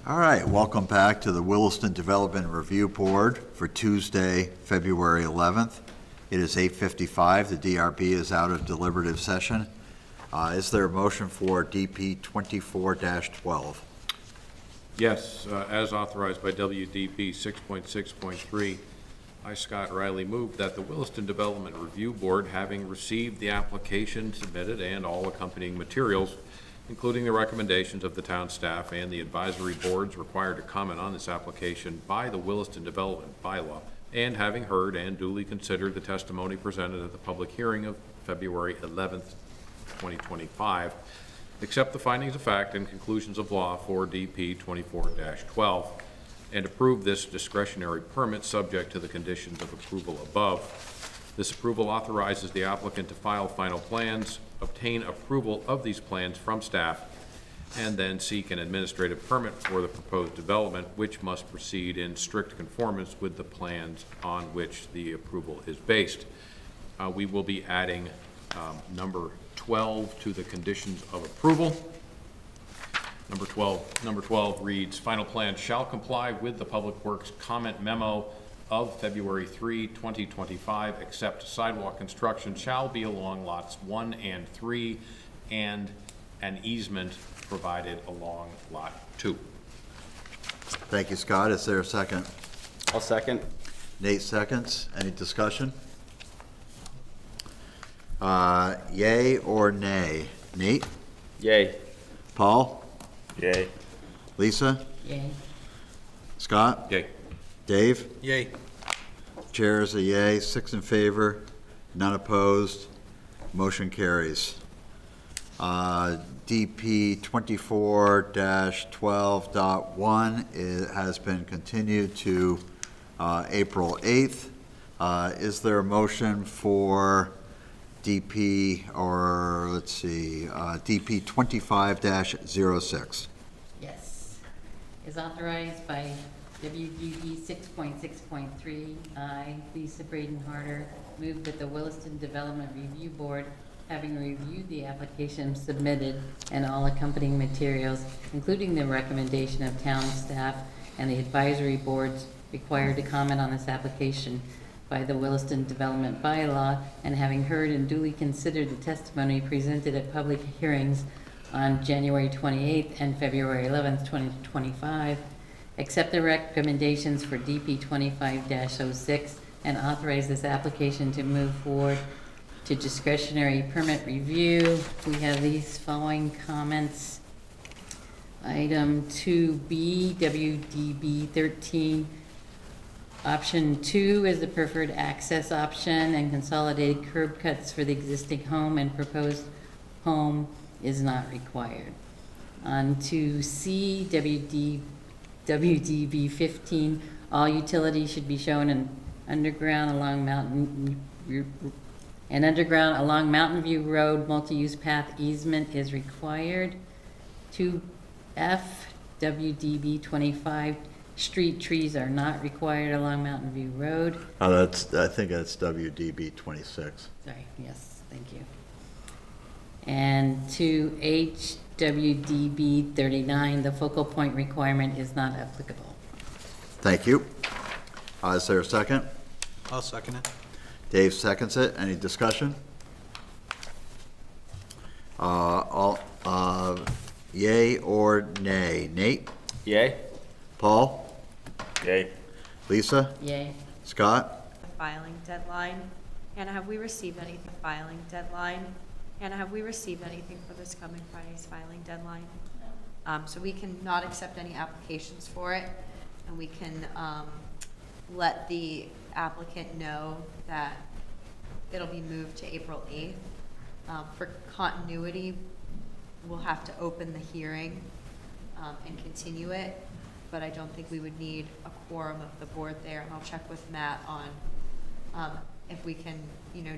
All right, welcome back to the Williston Development Review Board for Tuesday, February 11th. It is 8:55. The DRB is out of deliberative session. Is there a motion for DP 24-12? Yes, as authorized by WDP 6.6.3, I, Scott Riley, move that the Williston Development Review Board, having received the application submitted and all accompanying materials, including the recommendations of the town staff and the advisory boards required to comment on this application by the Williston Development Bylaw, and having heard and duly considered the testimony presented at the public hearing of February 11th, 2025, accept the findings of fact and conclusions of law for DP 24-12, and approve this discretionary permit subject to the conditions of approval above. This approval authorizes the applicant to file final plans, obtain approval of these plans from staff, and then seek an administrative permit for the proposed development, which must proceed in strict conformance with the plans on which the approval is based. We will be adding number 12 to the conditions of approval. Number 12 reads, final plan shall comply with the Public Works comment memo of February 3, 2025, except sidewalk construction shall be along lots 1 and 3, and an easement provided along lot 2. Thank you, Scott. Is there a second? I'll second. Nate seconds. Any discussion? Yay or nay? Nate? Yay. Paul? Yay. Lisa? Yay. Scott? Yay. Dave? Yay. Chair is a yay, 6 in favor, none opposed, motion carries. DP 24-12.1 has been continued to April 8th. Is there a motion for DP, or let's see, DP 25-06? Yes. Is authorized by WGB 6.6.3, I, Lisa Braden Harder, move that the Williston Development Review Board, having reviewed the application submitted and all accompanying materials, including the recommendation of town staff and the advisory boards required to comment on this application by the Williston Development Bylaw, and having heard and duly considered the testimony presented at public hearings on January 28th and February 11th, 2025, accept the recommendations for DP 25-06 and authorize this application to move forward to discretionary permit review. We have these following comments. Item 2B, WDB 13. Option 2 is the preferred access option, and consolidated curb cuts for the existing home and proposed home is not required. On 2C, WDB 15, all utilities should be shown underground along Mountain View Road. Multi-use path easement is required. 2F, WDB 25, street trees are not required along Mountain View Road. I think that's WDB 26. Sorry, yes, thank you. And 2H, WDB 39, the focal point requirement is not applicable. Thank you. Is there a second? I'll second it. Dave seconds it. Any discussion? Yay or nay? Nate? Yay. Paul? Yay. Lisa? Yay. Scott? The filing deadline. Hannah, have we received any filing deadline? Hannah, have we received anything for this coming Friday's filing deadline? So we can not accept any applications for it, and we can let the applicant know that it'll be moved to April 8th. For continuity, we'll have to open the hearing and continue it, but I don't think we would need a quorum of the board there, and I'll check with Matt on if we can,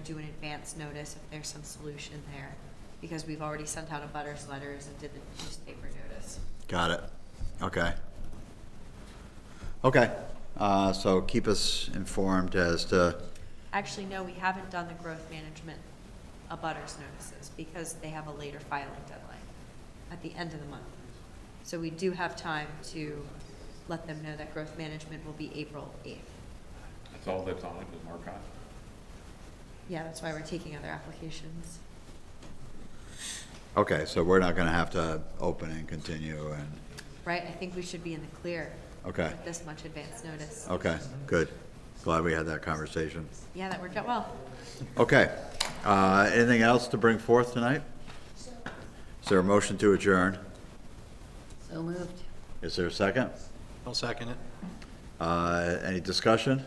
do an advance notice if there's some solution there, because we've already sent out abutters letters and did the newspaper notice. Got it. Okay. Okay. So keep us informed as to, Actually, no, we haven't done the growth management abutters notices because they have a later filing deadline. at the end of the month. So we do have time to let them know that growth management will be April 8th. That's all that's on it, is Marcotte? Yeah, that's why we're taking other applications. Okay, so we're not gonna have to open and continue and, Right, I think we should be in the clear. Okay. With this much advance notice. okay, good. Glad we had that conversation. Yeah, that worked out well. Okay, anything else to bring forth tonight? Is there a motion to adjourn? So moved. Is there a second? I'll second it. Any discussion?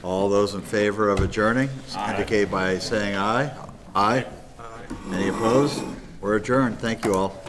All those in favor of adjourning indicate by saying aye. Aye? Any opposed? We're adjourned. Thank you all.